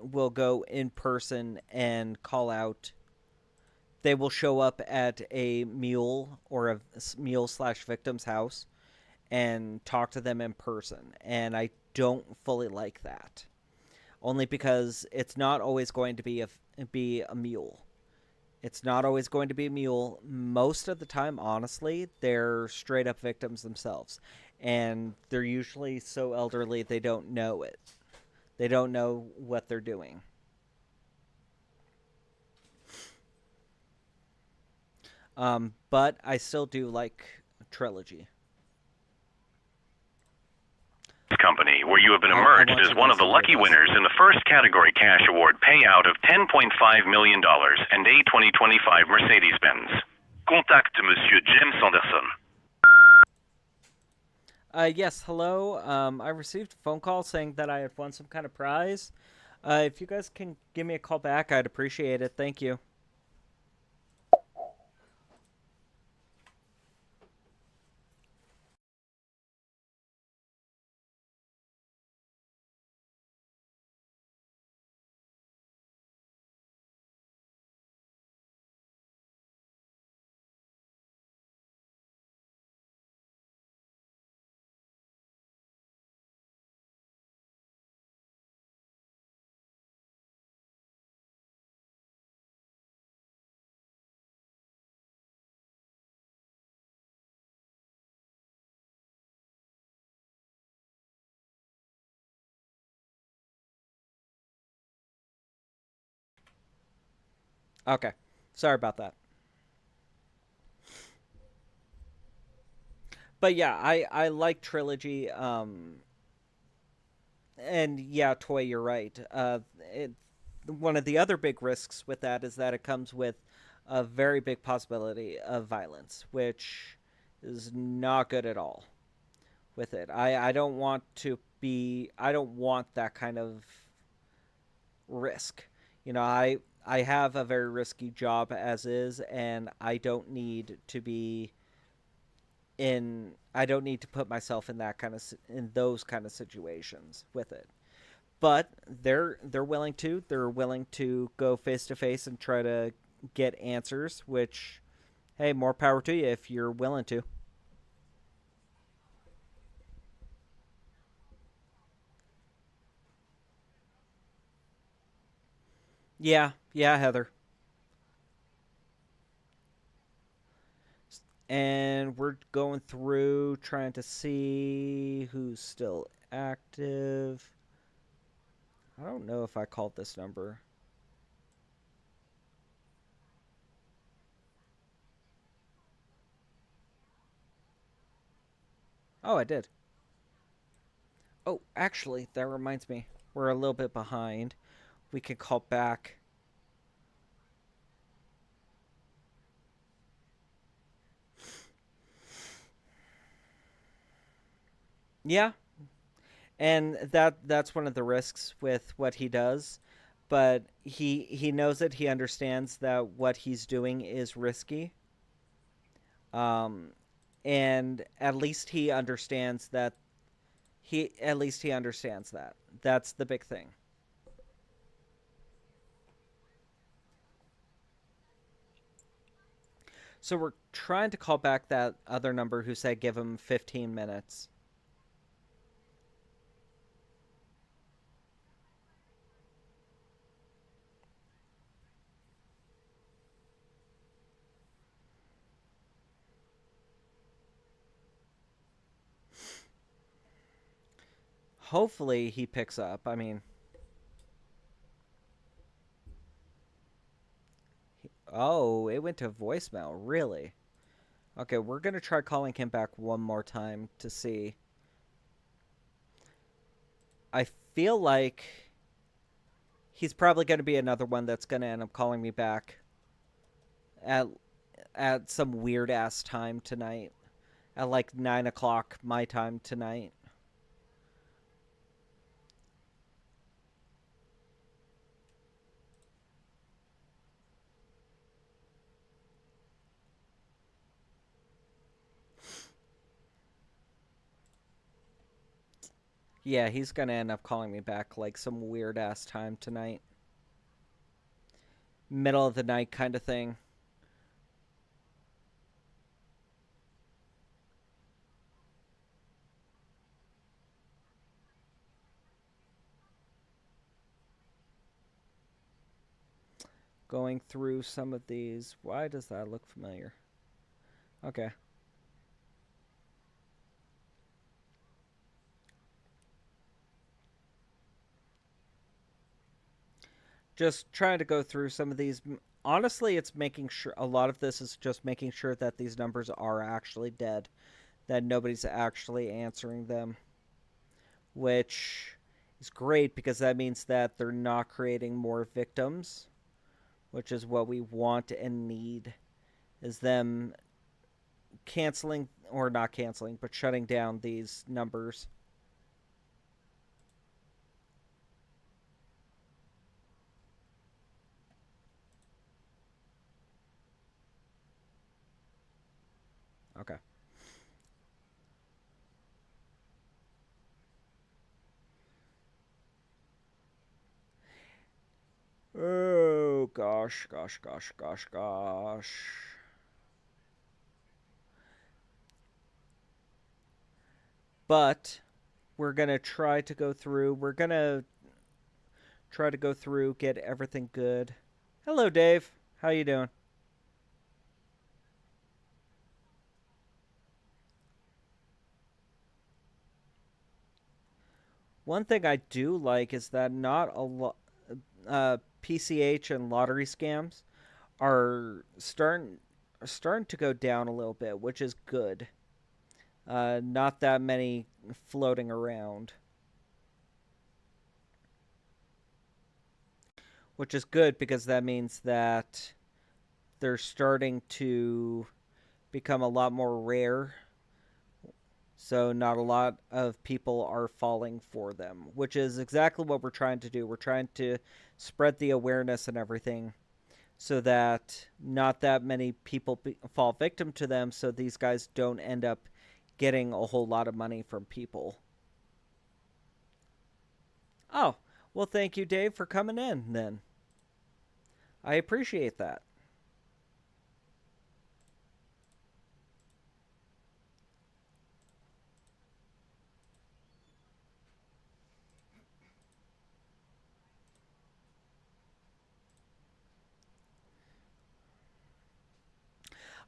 will go in person and call out. They will show up at a mule or a mule slash victim's house and talk to them in person. And I don't fully like that. Only because it's not always going to be a mule. It's not always going to be a mule. Most of the time, honestly, they're straight up victims themselves. And they're usually so elderly they don't know it. They don't know what they're doing. But I still do like Trilogy. Company, where you have been emerged as one of the lucky winners in the first category cash award payout of $10.5 million and a 2025 Mercedes-Benz. Contacte Monsieur James Sanderson. Yes, hello. I received a phone call saying that I had won some kind of prize. If you guys can give me a call back, I'd appreciate it. Thank you. Okay. Sorry about that. But yeah, I like Trilogy. And yeah, Toy, you're right. One of the other big risks with that is that it comes with a very big possibility of violence, which is not good at all with it. I don't want to be. I don't want that kind of risk. I have a very risky job as is, and I don't need to be in. I don't need to put myself in in those kind of situations with it. But they're willing to. They're willing to go face to face and try to get answers. Which, hey, more power to you if you're willing to. Yeah, yeah, Heather. And we're going through trying to see who's still active. I don't know if I called this number. Oh, I did. Oh, actually, that reminds me. We're a little bit behind. We could call back. Yeah, and that's one of the risks with what he does, but he knows it. He understands that what he's doing is risky. Um, and at least he understands that he understands that. That's the big thing. So we're trying to call back that other number who said give him 15 minutes. hopefully he picks up. I mean, oh, it went to voicemail. Really? Okay, we're going to try calling him back one more time to see. I feel like he's probably going to be another one that's going to end up calling me back at some weird ass time tonight, at like 9 o'clock my time tonight. Yeah, he's going to end up calling me back like some weird ass time tonight. Middle of the night kind of thing. Going through some of these. Why does that look familiar? Okay. Just trying to go through some of these. Honestly, it's making sure, a lot of this is just making sure that these numbers are actually dead, that nobody's actually answering them, which is great because that means that they're not creating more victims, which is what we want and need, is them canceling, or not canceling, but shutting down these numbers. Okay. Oh, gosh. But we're going to try to go through. We're going to try to go through, get everything good. Hello, Dave. How you doing? One thing I do like is that not a lot PCH and lottery scams are starting to go down a little bit, which is good. Not that many floating around, which is good because that means that they're starting to become a lot more rare. So not a lot of people are falling for them, which is exactly what we're trying to do. We're trying to spread the awareness and everything so that not that many people fall victim to them, so these guys don't end up getting a whole lot of money from people. Oh, well, thank you, Dave, for coming in, then. I appreciate that.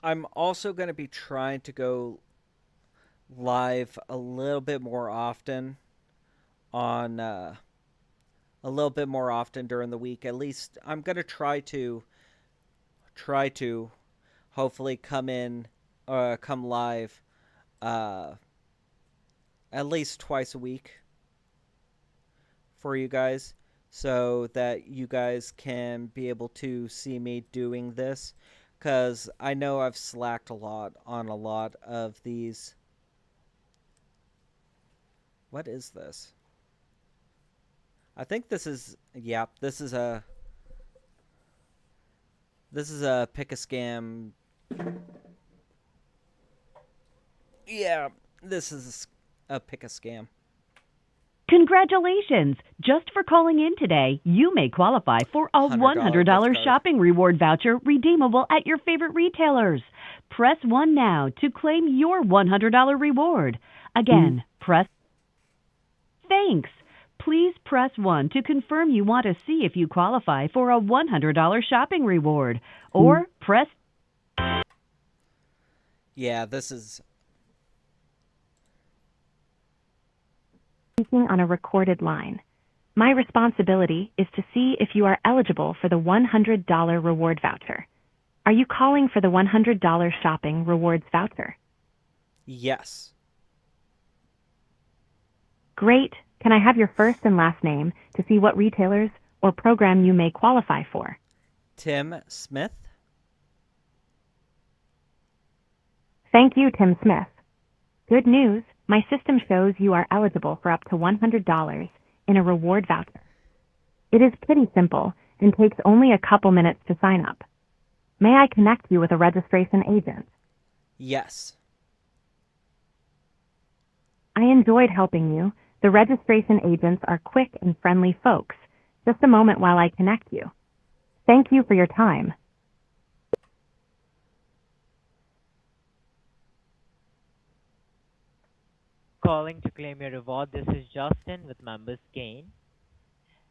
I'm also going to be trying to go live a little bit more often on a little bit more often during the week. At least I'm going to try to hopefully come live at least twice a week for you guys, so that you guys can be able to see me doing this, because I know I've slacked a lot on a lot of these. What is this? I think this is, yep, this is a pick a scam. Yeah, this is a pick a scam. Congratulations! Just for calling in today, you may qualify for a $100 shopping reward voucher redeemable at your favorite retailers. Press 1 now to claim your $100 reward. Again, press. Thanks. Please press 1 to confirm you want to see if you qualify for a $100 shopping reward, or press. Yeah, this is. speaking on a recorded line. My responsibility is to see if you are eligible for the $100 reward voucher. Are you calling for the $100 shopping rewards voucher? Yes. Great. Can I have your first and last name to see what retailers or program you may qualify for? Tim Smith. Thank you, Tim Smith. Good news. My system shows you are eligible for up to $100 in a reward voucher. It is pretty simple and takes only a couple minutes to sign up. May I connect you with a registration agent? Yes. I enjoyed helping you. The registration agents are quick and friendly folks. Just a moment while I connect you. Thank you for your time. Calling to claim your reward. This is Justin with Members Gain.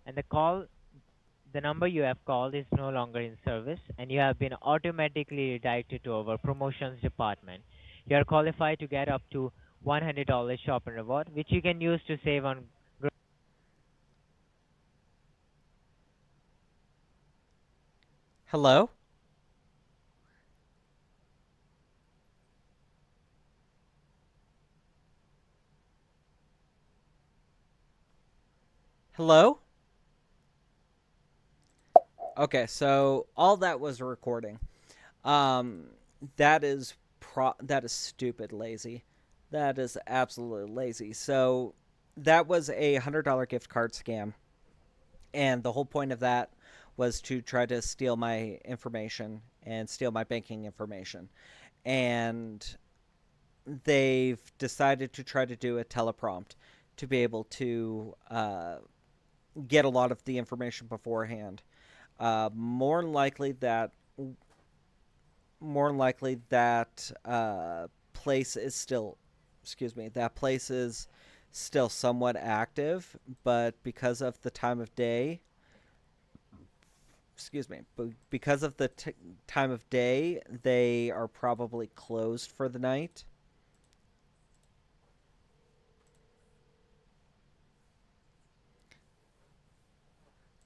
And the number you have called is no longer in service and you have been automatically redirected to our promotions department. You are qualified to get up to $100 shopping reward, which you can use to save on. Hello? Hello? Okay, so all that was a recording. That is stupid lazy. That is absolutely lazy. So that was a $100 gift card scam. And the whole point of that was to try to steal my information and steal my banking information. And they've decided to try to do a teleprompt to be able to get a lot of the information beforehand. More than likely that place is still, that place is still somewhat active, but because of the time of day, time of day, they are probably closed for the night.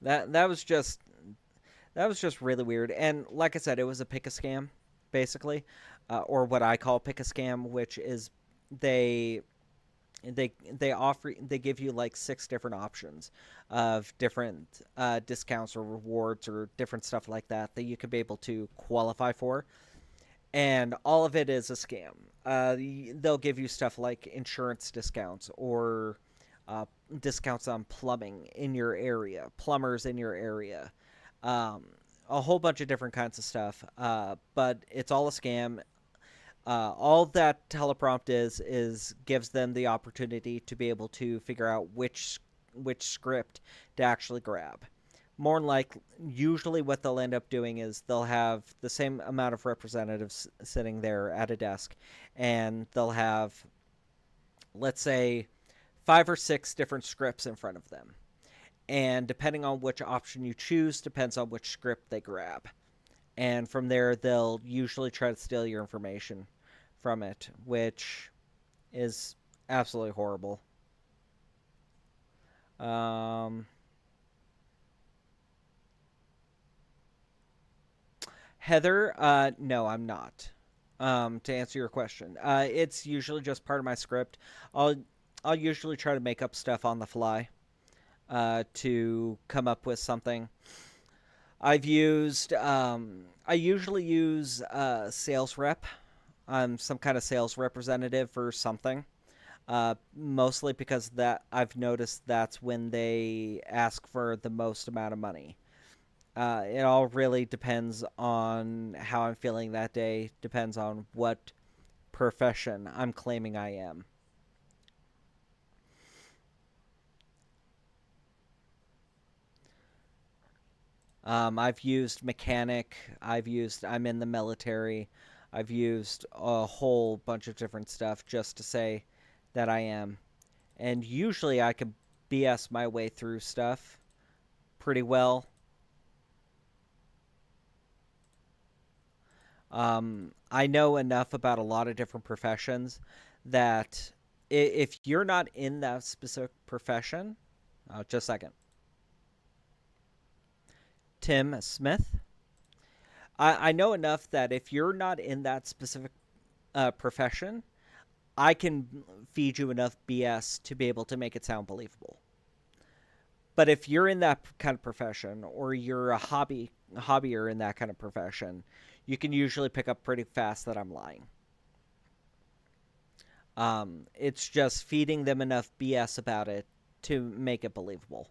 That was just really weird. And like I said, it was a pick a scam, basically, or what I call pick a scam, which is they give you like 6 different options of different discounts or rewards or different stuff like that you could be able to qualify for, and all of it is a scam. They'll give you stuff like insurance discounts or discounts on plumbing in your area, plumbers in your area, a whole bunch of different kinds of stuff, but it's all a scam. All that teleprompt is gives them the opportunity to be able to figure out which script to actually grab. More than likely, usually what they'll end up doing is they'll have the same amount of representatives sitting there at a desk, and they'll have, let's say, 5 or 6 different scripts in front of them. And depending on which option you choose, depends on which script they grab. And from there, they'll usually try to steal your information from it, which is absolutely horrible. Heather, no, I'm not. To answer your question, it's usually just part of my script. I'll usually try to make up stuff on the fly to come up with something. I usually use sales rep. I'm some kind of sales representative for something. Mostly because that I've noticed that's when they ask for the most amount of money. It all really depends on how I'm feeling that day. Depends on what profession I'm claiming I am. I've used mechanic. I'm in the military. I've used a whole bunch of different stuff just to say that I am. And usually I can BS my way through stuff pretty well. I know enough about a lot of different professions that if you're not in that specific profession, just a second. Tim Smith. I know enough that if you're not in that specific profession, I can feed you enough BS to be able to make it sound believable. But if you're in that kind of profession, or you're a hobbyer in that kind of profession, you can usually pick up pretty fast that I'm lying. It's just feeding them enough BS about it to make it believable.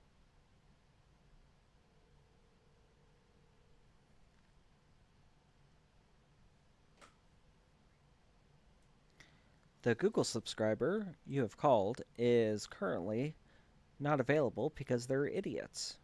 The Google subscriber you have called is currently not available because they're idiots.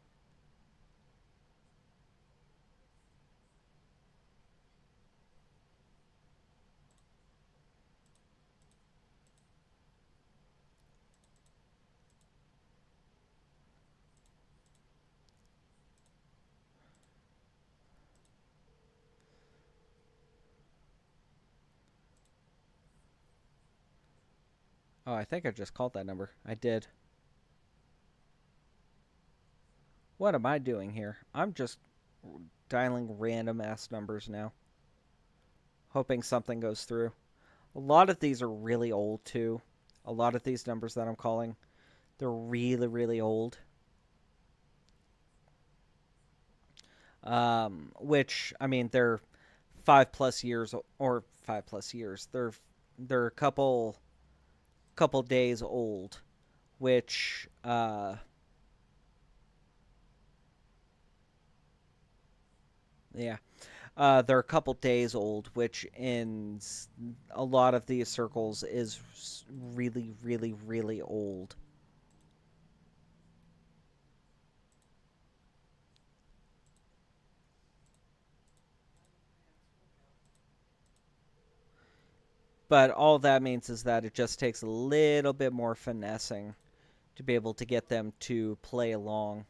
Oh, I think I just called that number. I did. What am I doing here? I'm just dialing random ass numbers now, hoping something goes through. A lot of these are really old too. A lot of these numbers that I'm calling, they're really, really old. Which, I mean, they're 5+ years, or 5+ years. They're a couple days old, which yeah, they're a couple days old, which in a lot of these circles is really, really, really old. But all that means is that it just takes a little bit more finessing to be able to get them to play along.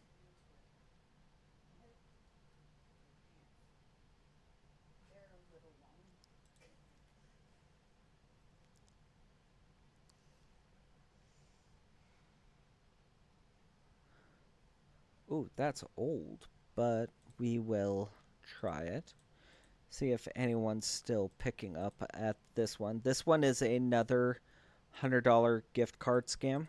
Ooh, that's old, but we will try it. See if anyone's still picking up at this one. This one is another $100 gift card scam.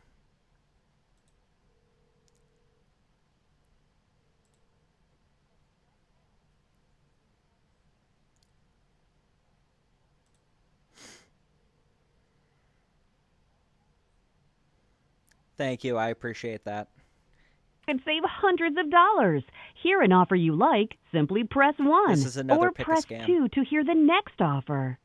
Thank you, I appreciate that. And save hundreds of dollars. Hear an offer you like, simply press 1. This is another or pick a press scam. 2 to hear the next offer.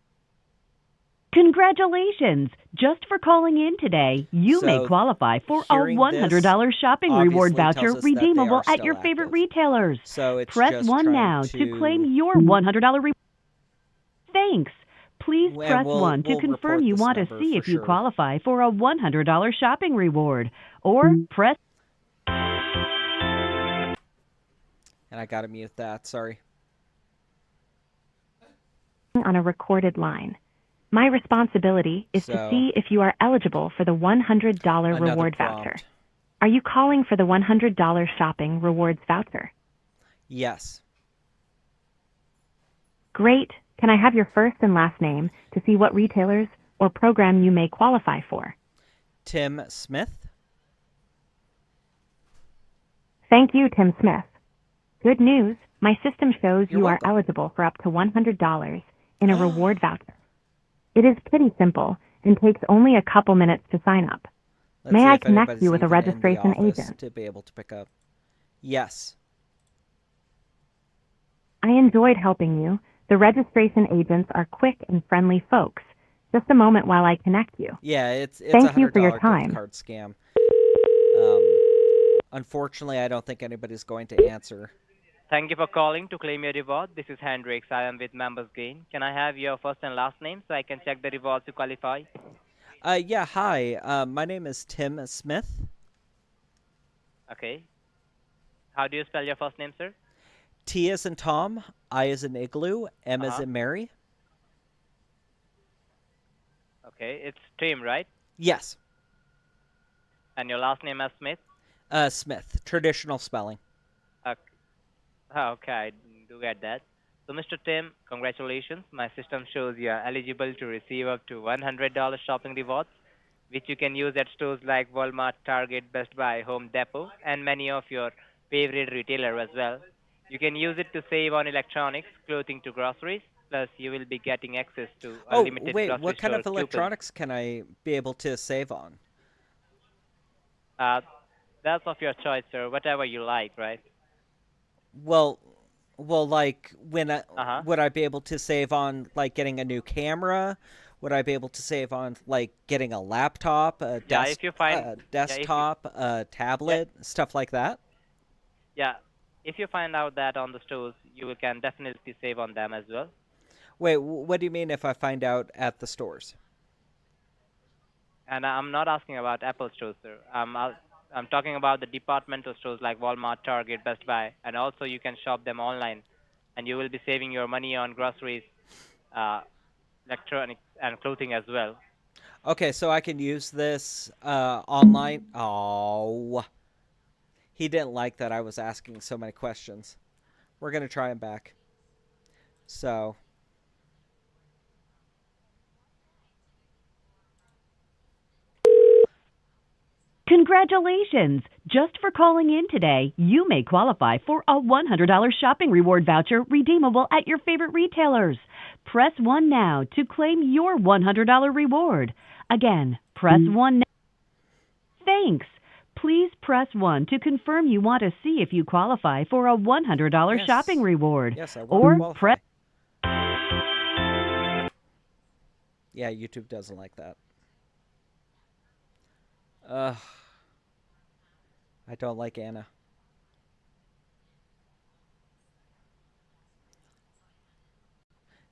Congratulations! Just for calling in today, you may So, qualify for a hearing $100 shopping reward obviously voucher tells us that they redeemable are at your still favorite active. retailers. So it's Press just 1 trying now to claim your $100 reward. Thanks. Please And press 1 to we'll confirm report you this want to number see for if you sure. qualify for a $100 shopping reward. Or press And I gotta mute that, sorry. On a recorded line. My responsibility is to So, see if you are eligible for the $100 another reward prompt. voucher. Are you calling for the $100 shopping rewards voucher? Yes. Great. Can I have your first and last name to see what retailers or program you may qualify for? Tim Smith. Thank you, Tim Smith. Good news. My system shows You're you are welcome. eligible for up to $100 in a reward voucher. It is pretty simple and takes only a couple minutes to sign up. Let's May see I if connect anybody's you with a even in the registration office agent? to be able to pick up. Yes. I enjoyed helping you. The registration agents are quick and friendly folks. Just a moment while I connect you. Yeah, it's Thank a you for your $100 time. gift card scam. Unfortunately, I don't think anybody's going to answer. Thank you for calling to claim your reward. This is Hendrix. I am with Members Gain. Can I have your first and last name so I can check the rewards to qualify? Yeah, hi. My name is Tim Smith. Okay. How do you spell your first name, sir? T as in Tom, I as in Igloo, M as in Mary. Okay, it's Tim, right? Yes. And your last name is Smith? Smith. Traditional spelling. Okay, I do get that. So, Mr. Tim, congratulations. My system shows you are eligible to receive up to $100 shopping rewards, which you can use at stores like Walmart, Target, Best Buy, Home Depot, and many of your favorite retailers as well. You can use it to save on electronics, clothing to groceries, plus you will be getting access to Oh, unlimited wait, grocery what kind store of coupons. electronics can I be able to save on? Uh, that's of your choice, sir. Whatever you like, right? Well, like Uh-huh. would I be able to save on like getting a new camera? Would I be able to save on like getting a laptop, Yeah, if you find, yeah, if you, desktop, a yeah, tablet, stuff like that? yeah, if you find out that on the stores, you can definitely save on them as well. Wait, what do you mean if I find out at the stores? And I'm not asking about Apple stores, sir. I'm talking about the departmental stores like Walmart, Target, Best Buy, and also you can shop them online, and you will be saving your money on groceries, uh, electronics, and clothing as well. Okay, so I can use this online. Oh, he didn't like that I was asking so many questions. We're gonna try him back. So, Congratulations! Just for calling in today, you may qualify for a $100 shopping reward voucher redeemable at your favorite retailers. Press 1 now to claim your $100 reward. Again, press 1 now. Thanks. Please press 1 to confirm you want to see if you qualify for a $100 Yes. shopping reward. yes, I want Or to qualify. press Yeah, YouTube doesn't like that. Ugh. I don't like Anna.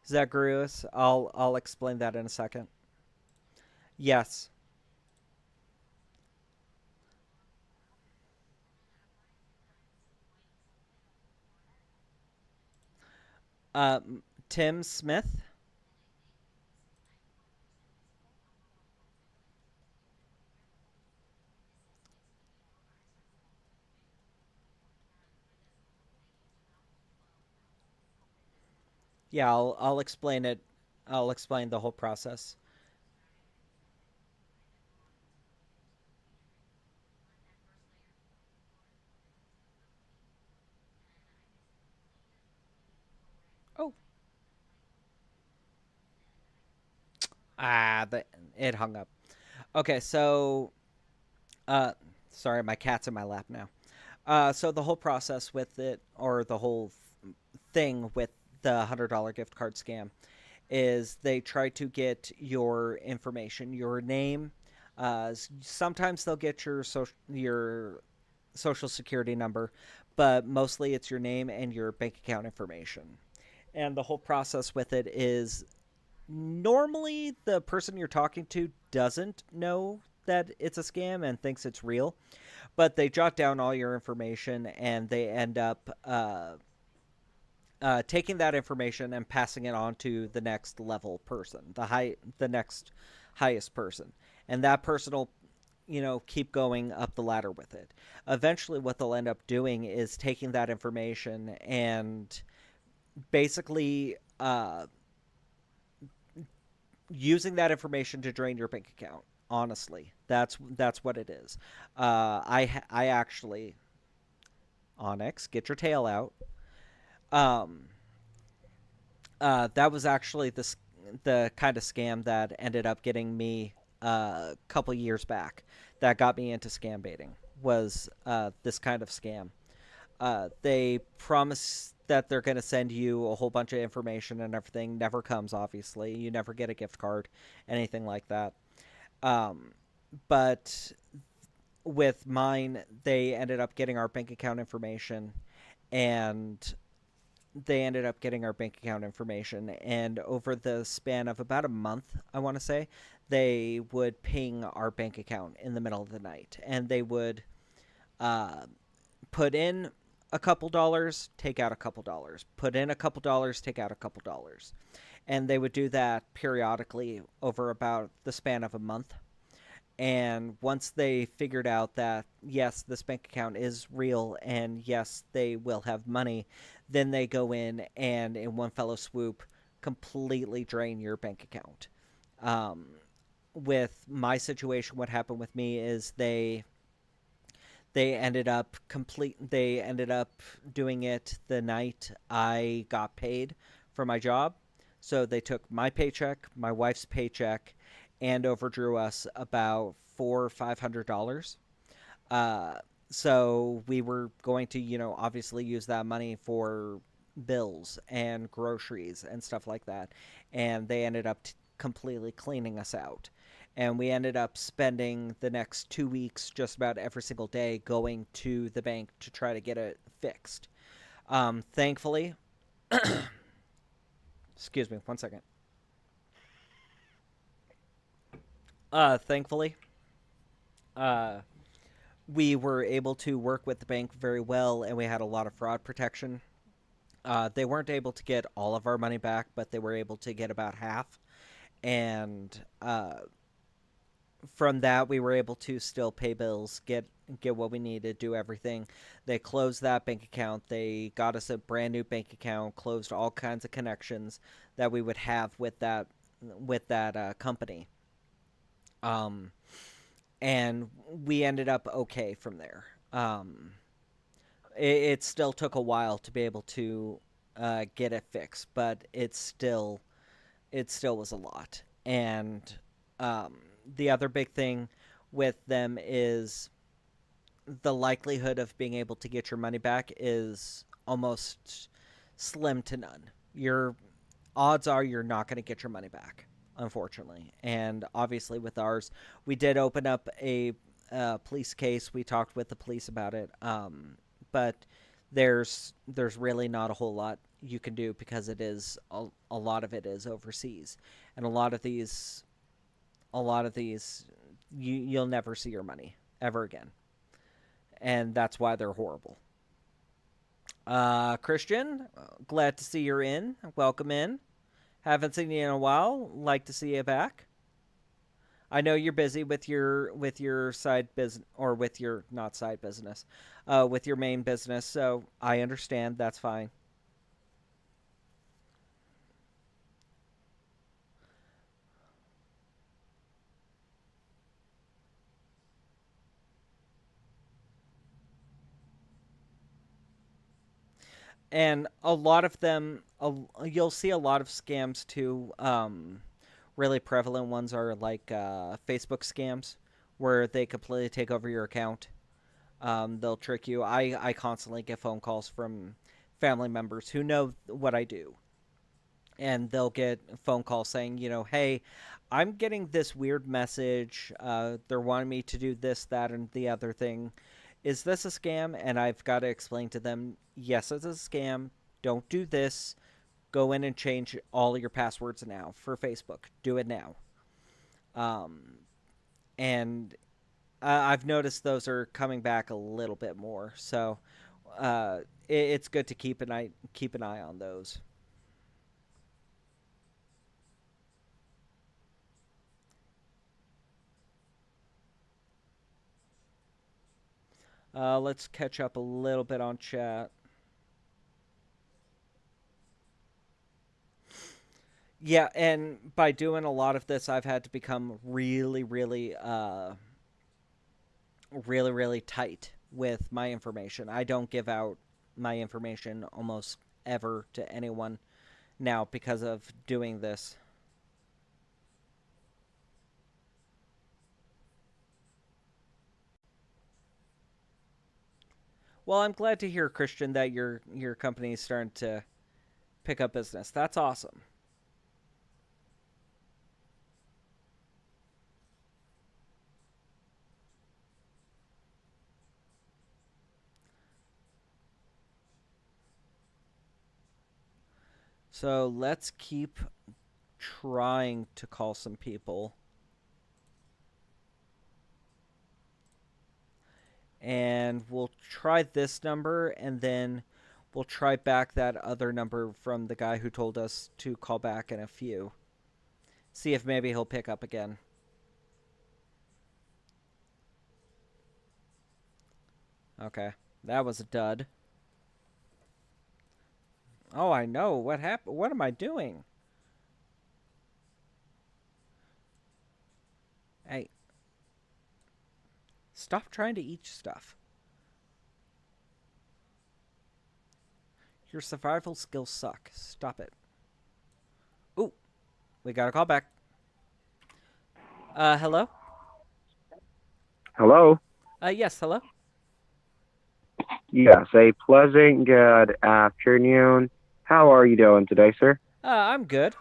Zagreus, I'll explain that in a second. Yes. Tim Smith? Yeah, I'll explain it. I'll explain the whole process. Oh. It hung up. Okay, so sorry, my cat's in my lap now. So the whole process with it, or the whole thing with the $100 gift card scam, is they try to get your information, your name. Sometimes they'll get your social security number, but mostly it's your name and your bank account information. And the whole process with it is normally the person you're talking to doesn't know that it's a scam and thinks it's real, but they jot down all your information and they end up taking that information and passing it on to the next level person, the next highest person, and that person will, keep going up the ladder with it. Eventually, what they'll end up doing is taking that information and basically using that information to drain your bank account. Honestly, that's what it is. I actually, Onyx, get your tail out. That was actually the kind of scam that ended up getting me a couple years back. That got me into scam baiting. Was this kind of scam? They promise that they're going to send you a whole bunch of information and everything. Never comes, obviously. You never get a gift card, anything like that. But with mine, they ended up getting our bank account information, and over the span of about a month, I want to say, they would ping our bank account in the middle of the night, and they would put in a couple dollars, take out a couple dollars, put in a couple dollars, take out a couple dollars. And they would do that periodically over about the span of a month. And once they figured out that, yes, this bank account is real and yes, they will have money, then they go in one fell swoop, completely drain your bank account. With my situation, what happened with me is they ended up doing it the night I got paid for my job. So they took my paycheck, my wife's paycheck, and overdrew us about $400 or $500. So we were going to, obviously use that money for bills and groceries and stuff like that. And they ended up completely cleaning us out. And we ended up spending the next 2 weeks just about every single day going to the bank to try to get it fixed. Thankfully, excuse me, 1 second. Thankfully, we were able to work with the bank very well, and we had a lot of fraud protection. They weren't able to get all of our money back, but they were able to get about half. And from that, we were able to still pay bills, get what we needed, do everything. They closed that bank account. They got us a brand new bank account, closed all kinds of connections that we would have with that company. And we ended up okay from there. It still took a while to be able to get it fixed, but it still was a lot. And the other big thing with them is the likelihood of being able to get your money back is almost slim to none. Your odds are you're not going to get your money back, unfortunately. And obviously with ours, we did open up a police case. We talked with the police about it. But there's really not a whole lot you can do because it is a lot of it is overseas. And a lot of these you'll never see your money ever again. And that's why they're horrible. Christian, glad to see you're in. Welcome in. Haven't seen you in a while. Like to see you back. I know you're busy with your side business, or with your not side business, with your main business. So I understand. That's fine. And a lot of them, you'll see a lot of scams too. Really prevalent ones are like Facebook scams, where they completely take over your account. They'll trick you. I constantly get phone calls from family members who know what I do. And they'll get phone calls saying, hey, I'm getting this weird message. They're wanting me to do this, that, and the other thing. Is this a scam? And I've got to explain to them, yes, it's a scam. Don't do this. Go in and change all your passwords now for Facebook. Do it now. And I've noticed those are coming back a little bit more. So it's good to keep an eye on those. Let's catch up a little bit on chat. Yeah, and by doing a lot of this, I've had to become really, really, really, really tight with my information. I don't give out my information almost ever to anyone now because of doing this. Well, I'm glad to hear, Christian, that your company is starting to pick up business. That's awesome. So let's keep trying to call some people. And we'll try this number, and then we'll try back that other number from the guy who told us to call back in a few. See if maybe he'll pick up again. Okay. That was a dud. Oh, I know. What happened? What am I doing? Hey. Stop trying to eat stuff. Your survival skills suck. Stop it. Ooh. We got a call back. Hello? Hello? Yes, hello? Yes, a pleasant good afternoon. How are you doing today, sir? I'm good.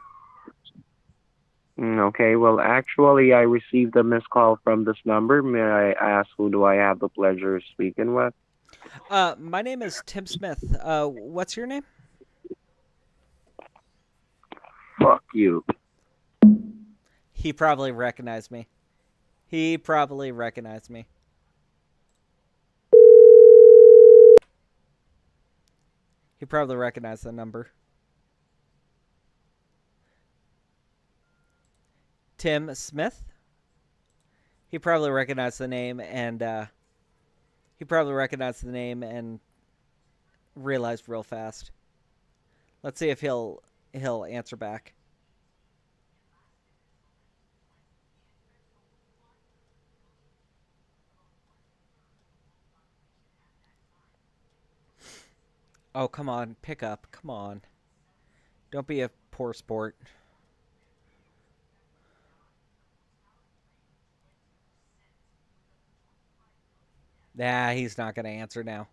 Okay, well, actually, I received a missed call from this number. May I ask who do I have the pleasure of speaking with? My name is Tim Smith. What's your name? Fuck you. He probably recognized me. He probably recognized me. He probably recognized the number. Tim Smith? He probably recognized the name and realized real fast. Let's see if he'll answer back. Oh, come on, pick up. Come on. Don't be a poor sport. Nah, he's not going to answer now.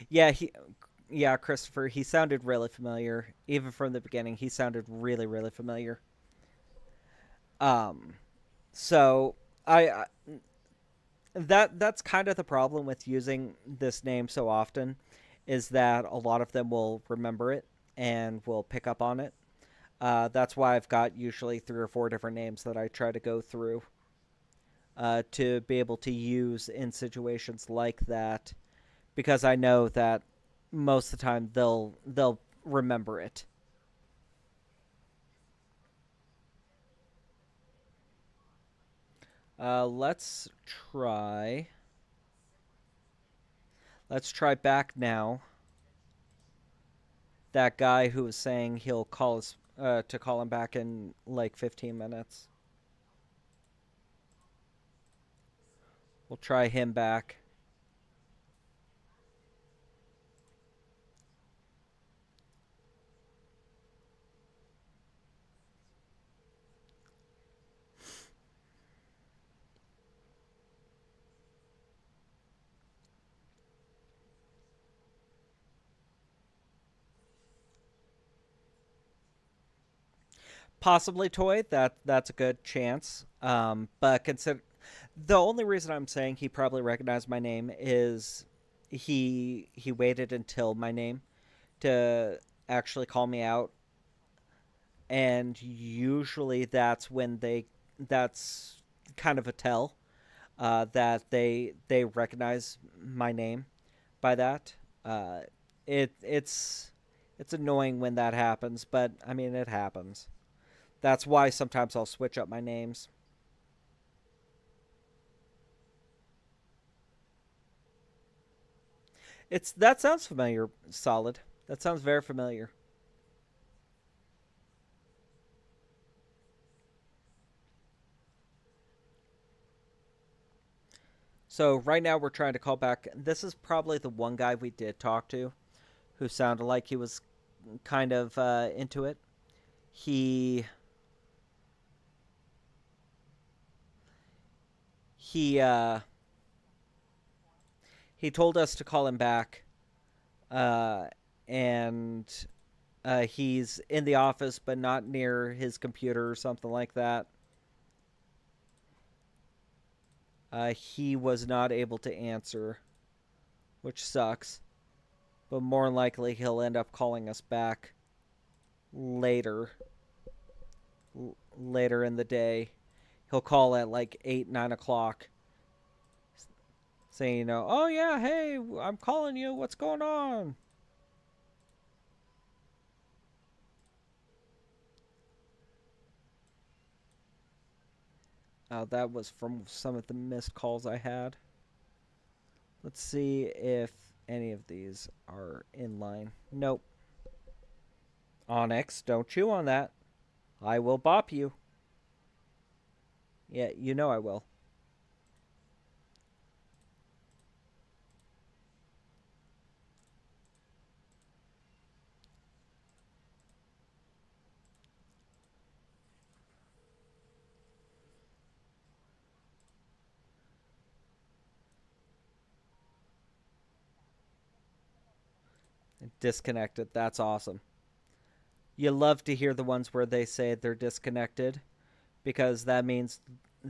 Yeah, Christopher, he sounded really familiar. Even from the beginning, he sounded really, really familiar. So that's kind of the problem with using this name so often, is that a lot of them will remember it and will pick up on it. That's why I've got usually 3 or 4 different names that I try to go through to be able to use in situations like that, because I know that most of the time they'll remember it. Let's try. Let's try back now. That guy who was saying he'll call us to call him back in like 15 minutes. We'll try him back. Possibly Toy. That's a good chance. But consider the only reason I'm saying he probably recognized my name is he waited until my name to actually call me out, and usually that's kind of a tell that they recognize my name by that. It's annoying when that happens, but I mean it happens. That's why sometimes I'll switch up my names. That sounds familiar, Solid. That sounds very familiar. So right now we're trying to call back. This is probably the one guy we did talk to who sounded like he was kind of into it. He he uh, he told us to call him back, uh, and he's in the office but not near his computer or something like that. He was not able to answer, which sucks. But more than likely, he'll end up calling us back later. Later in the day. He'll call at like 8, 9 o'clock. Saying, oh yeah, hey, I'm calling you. What's going on? That was from some of the missed calls I had. Let's see if any of these are in line. Nope. Onyx, don't chew on that. I will bop you. Yeah, you know I will. Disconnected. That's awesome. You love to hear the ones where they say they're disconnected because that means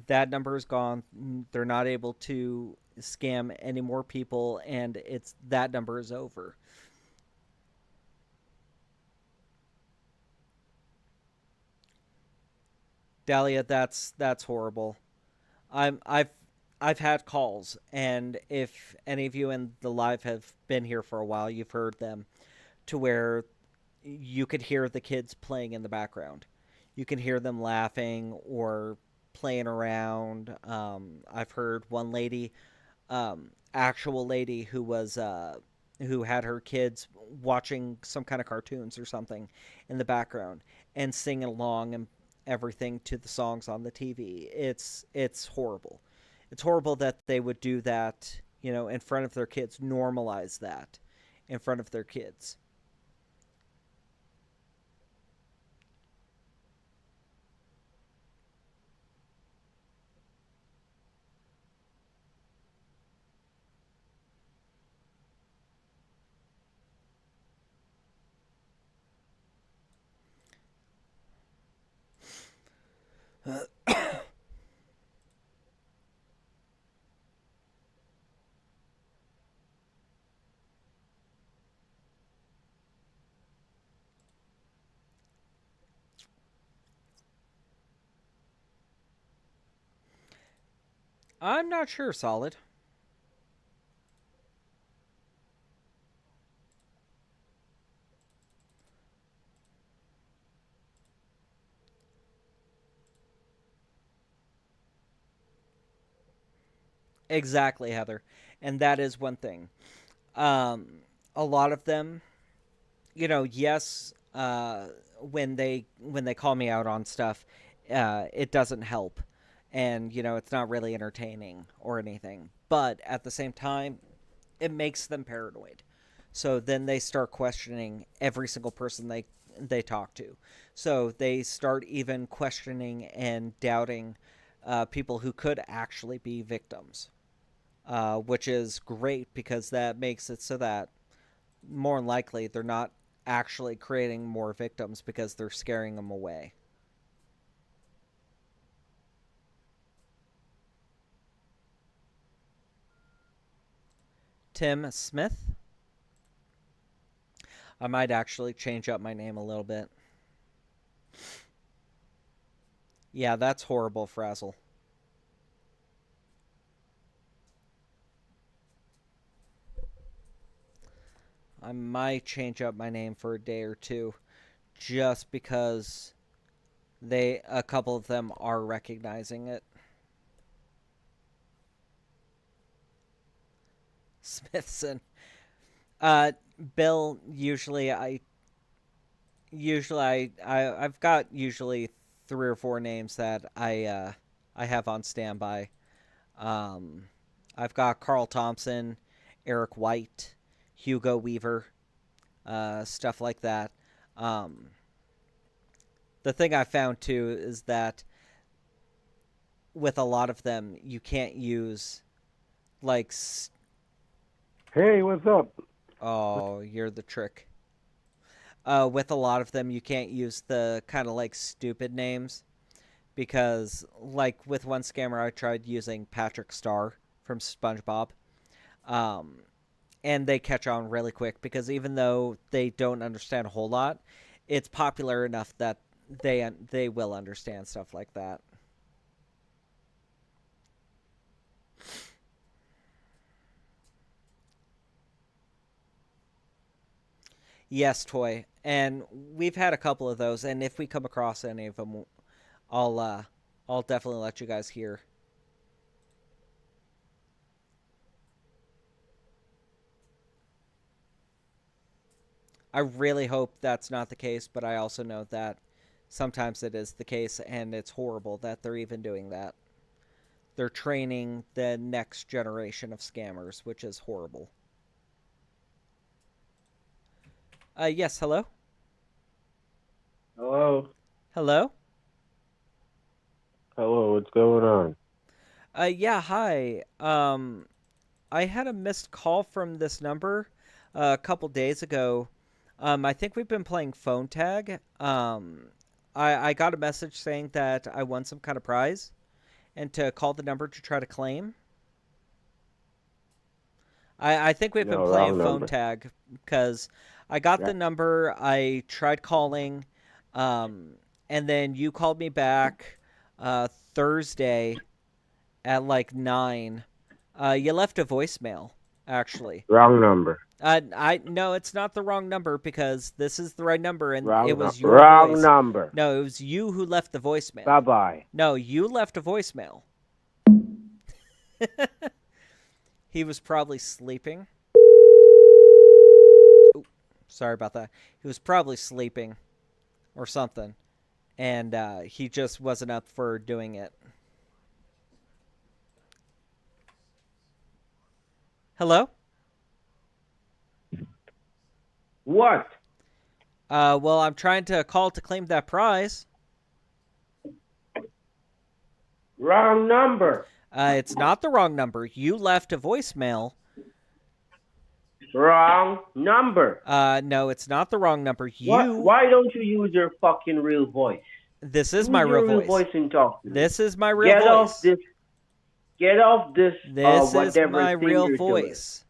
that number is gone. They're not able to scam any more people, and it's that number is over. Dahlia, that's horrible. I've had calls, and if any of you in the live have been here for a while, you've heard them, to where you could hear the kids playing in the background. You can hear them laughing or playing around. I've heard one lady, actual lady who had her kids watching some kind of cartoons or something in the background and singing along and everything to the songs on the TV. It's horrible. It's horrible that they would do that, in front of their kids, normalize that in front of their kids. I'm not sure, Solid. Exactly, Heather. And that is one thing. A lot of them, yes, when they call me out on stuff, it doesn't help, and it's not really entertaining or anything. But at the same time, it makes them paranoid. So then they start questioning every single person they talk to. So they start even questioning and doubting people who could actually be victims, which is great because that makes it so that more than likely they're not actually creating more victims because they're scaring them away. Tim Smith. I might actually change up my name a little bit. Yeah, that's horrible, Frazzle. I might change up my name for a day or two just because a couple of them are recognizing it. Smithson. Bill, I've got usually 3 or 4 names that I have on standby. I've got Carl Thompson, Eric White, Hugo Weaver, stuff like that. The thing I found too is that with a lot of them, you can't use like. Hey, what's up? Oh, you're the trick. With a lot of them, you can't use the kind of like stupid names because, like, with one scammer, I tried using Patrick Star from SpongeBob. And they catch on really quick because even though they don't understand a whole lot, it's popular enough that they will understand stuff like that. Yes, Toy. And we've had a couple of those, and if we come across any of them, I'll definitely let you guys hear. I really hope that's not the case, but I also know that sometimes it is the case, and it's horrible that they're even doing that. They're training the next generation of scammers, which is horrible. Yes, hello? Hello? Hello? Hello, what's going on? Yeah, hi. I had a missed call from this number a couple days ago. I think we've been playing phone tag. I got a message saying that I won some kind of prize and to call the number to try to claim. I think we've been playing phone tag because I got the number, I tried calling, and then you called me back Thursday at like 9. You left a voicemail, actually. Wrong number. No, it's not the wrong number because this is the right number, and Wrong it was number. your Wrong voice. number. No, it was you who left the voicemail. Bye-bye. No, you left a voicemail. He was probably sleeping. Ooh, sorry about that. He was probably sleeping or something, and he just wasn't up for doing it. Hello? What? Well, I'm trying to call to claim that prize. Wrong number. It's not the wrong number. You left a voicemail. Wrong number. No, it's not the wrong number. Why don't you use your fucking real voice? This is Use my your real voice. and talk to me. This is my real Get voice. off this. Get off this. This is whatever my thing real you're voice.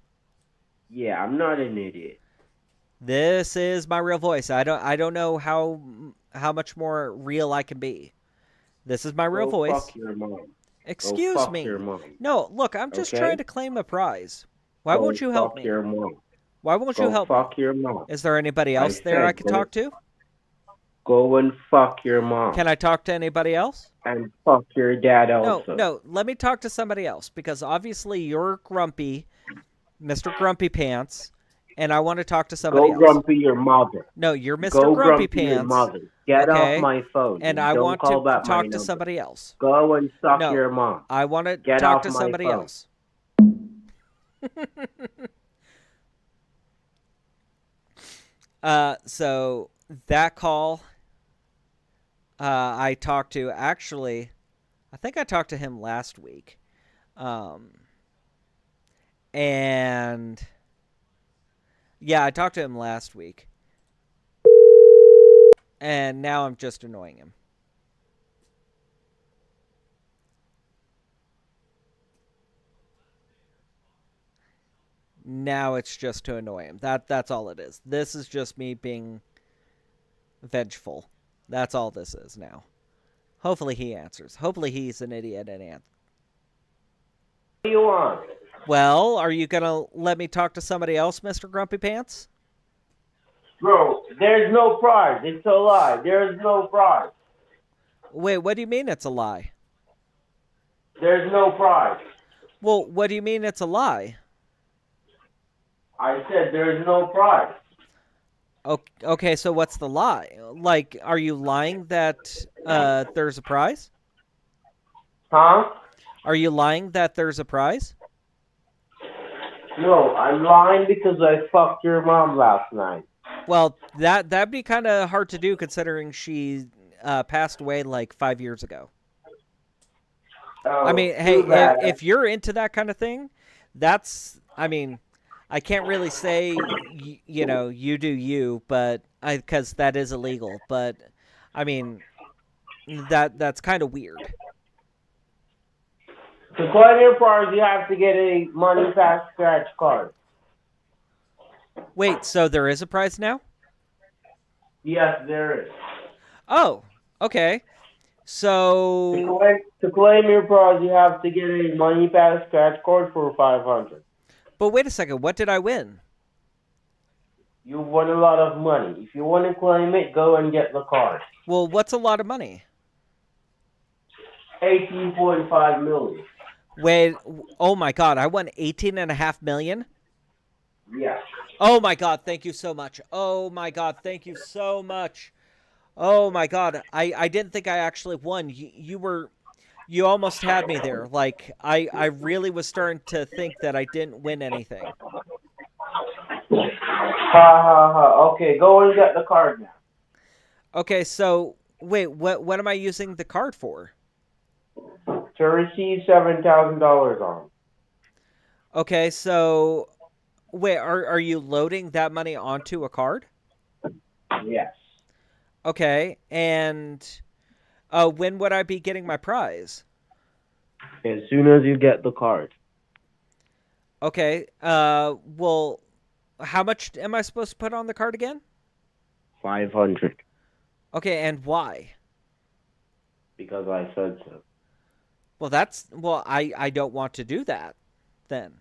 Doing. Yeah, I'm not an idiot. This is my real voice. I don't know how much more real I can be. This is my real Go voice. Fuck your mom. Excuse Go fuck me. Your mom. No, look, I'm just Okay? trying to claim a prize. Why won't you help fuck me? Your mom. Why won't Go you help fuck me? your mom. Is there anybody else there said I can go- talk to? Go and fuck your mom. Can I talk to anybody else? And fuck your dad also. No, let me talk to somebody else because obviously you're grumpy, Mr. Grumpy Pants, and I want to talk to somebody Go else. grumpy your mother. No, you're Mr. Go Grumpy your Pants. mother. Get okay? off my phone. And I Don't want call to back my talk to number. somebody else. Go and suck No, your mom. I want to Get talk off to my somebody phone. else. So that call, I talked to, actually, I think I talked to him last week. And yeah, I talked to him last week. And now I'm just annoying him. Now it's just to annoy him. That's all it is. This is just me being vengeful. That's all this is now. Hopefully he answers. Hopefully he's an idiot and answers. What do you want? Well, are you going to let me talk to somebody else, Mr. Grumpy Pants? Bro, there's no prize. It's a lie. There's no prize. Wait, what do you mean it's a lie? There's no prize. Well, what do you mean it's a lie? I said there's no prize. Okay, so what's the lie? Like, are you lying that there's a prize? Huh? Are you lying that there's a prize? No, I'm lying because I fucked your mom last night. Well, that'd be kind of hard to do considering she passed away like 5 years ago. Oh, I mean, hey, too bad. if you're into that kind of thing, that's, I mean, I can't really say, you know, you do you, but because that is illegal. But I mean, that's kind of weird. To claim your prize, you have to get a money fast scratch card. Wait, so there is a prize now? Yes, there is. Oh, okay. So To claim your prize, you have to get a money pass scratch card for $500. But wait a second, what did I win? You won a lot of money. If you want to claim it, go and get the card. Well, what's a lot of money? 18.5 million. Wait, oh my god, I won 18.5 million? Yes. Oh my God, thank you so much. Oh my God, thank you so much. Oh my God, I didn't think I actually won. You almost had me there. Like, I really was starting to think that I didn't win anything. Ha ha ha. Okay, go and get the card now. Okay, so wait, what am I using the card for? To receive $7,000 on. Okay, so wait, are you loading that money onto a card? Yes. Okay, and when would I be getting my prize? As soon as you get the card. Okay, well, how much am I supposed to put on the card again? 500. Okay, and why? Because I said so. Well, I don't want to do that then.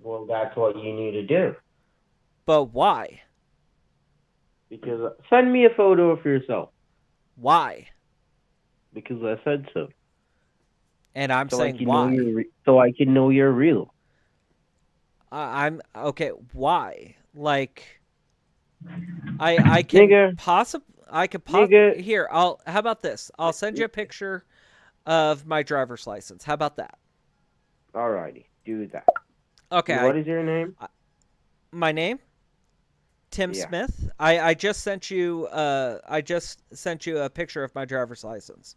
Well, that's what you need to do. But why? Because send me a photo of yourself. Why? Because I said so. And I'm so saying why? So I can know you're real. I'm okay. Why? Like, I can possibly here. How about this? I'll send you a picture of my driver's license. How about that? Alrighty, do that. Okay. What is your name? My name? Tim Yeah. Smith. I just sent you a picture of my driver's license.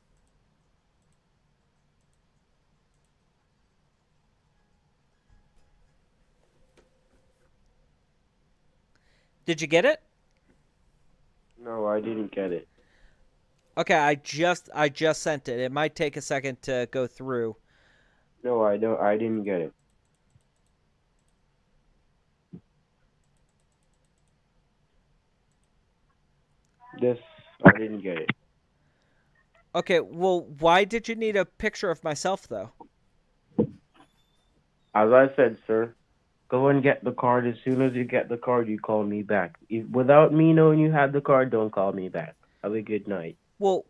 Did you get it? No, I didn't get it. Okay, I just sent it. It might take a second to go through. No, I didn't get it. I didn't get it. Okay, well, why did you need a picture of myself, though? As I said, sir, go and get the card. As soon as you get the card, you call me back. Without me knowing you had the card, don't call me back. Have a good night. Well,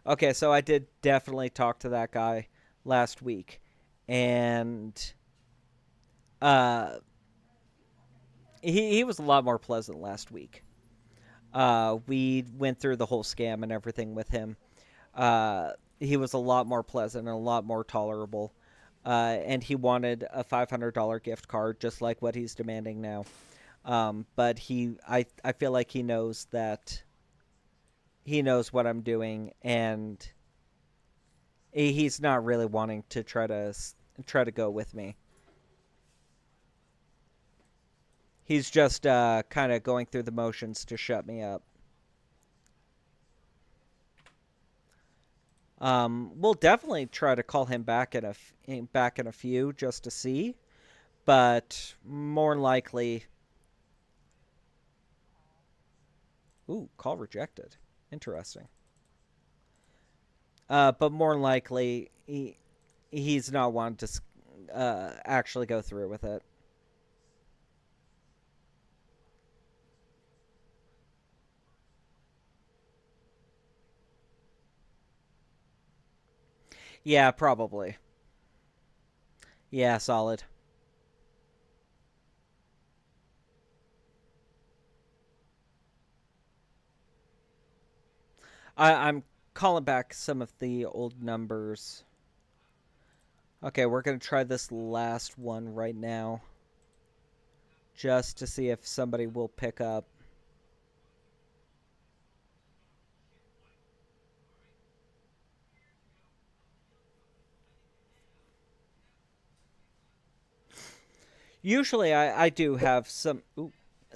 okay, so I did definitely talk to that guy last week, and he was a lot more pleasant last week. We went through the whole scam and everything with him. He was a lot more pleasant and a lot more tolerable. And he wanted a $500 gift card, just like what he's demanding now. But I feel like he knows what I'm doing, and he's not really wanting to try to go with me. He's just kind of going through the motions to shut me up. We'll definitely try to call him back in a few just to see, but more likely. Ooh, call rejected. Interesting. But more likely he's not wanting to actually go through with it. Yeah, probably. Yeah, solid. I'm calling back some of the old numbers. Okay, we're going to try this last one right now, just to see if somebody will pick up. Usually I do have some.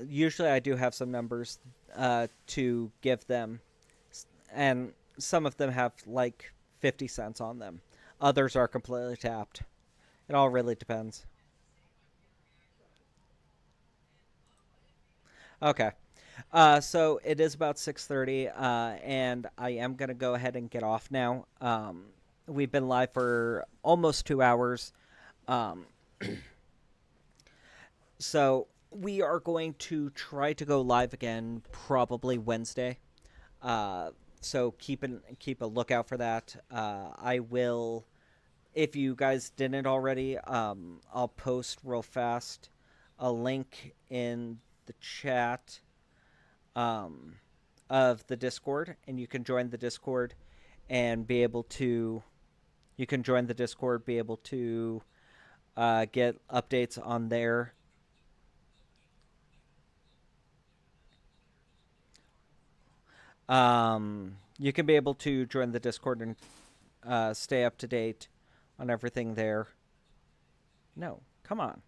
Usually I do have some numbers to give them, and some of them have like 50 cents on them. Others are completely tapped. It all really depends. Okay. So it is about 6:30, and I am gonna go ahead and get off now. We've been live for almost 2 hours. So we are going to try to go live again probably Wednesday. So keep a lookout for that. I will, if you guys didn't already, I'll post real fast a link in the chat of the Discord, and you can join the Discord and be able to. You can join the Discord, be able to get updates on there. You can be able to join the Discord and stay up to date on everything there. No, come on.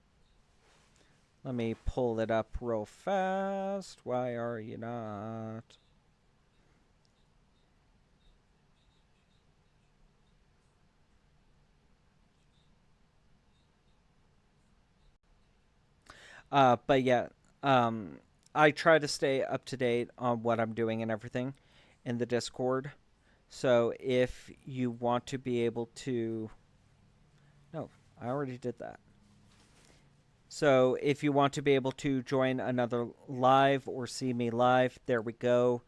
Let me pull it up real fast. Why are you not? But yeah, I try to stay up to date on what I'm doing and everything in the Discord. So if you want to be able to... No, I already did that. So if you want to be able to join another live or see me live, there we go.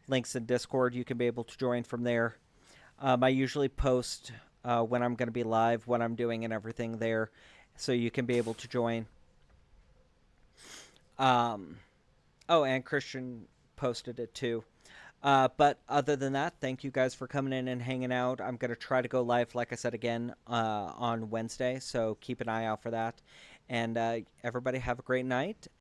Links in Discord, you can be able to join from there. I usually post when I'm going to be live, what I'm doing and everything there, so you can be able to join. Oh, and Christian posted it too. But other than that, thank you guys for coming in and hanging out. I'm going to try to go live, like I said, again on Wednesday, so keep an eye out for that. And everybody have a great night,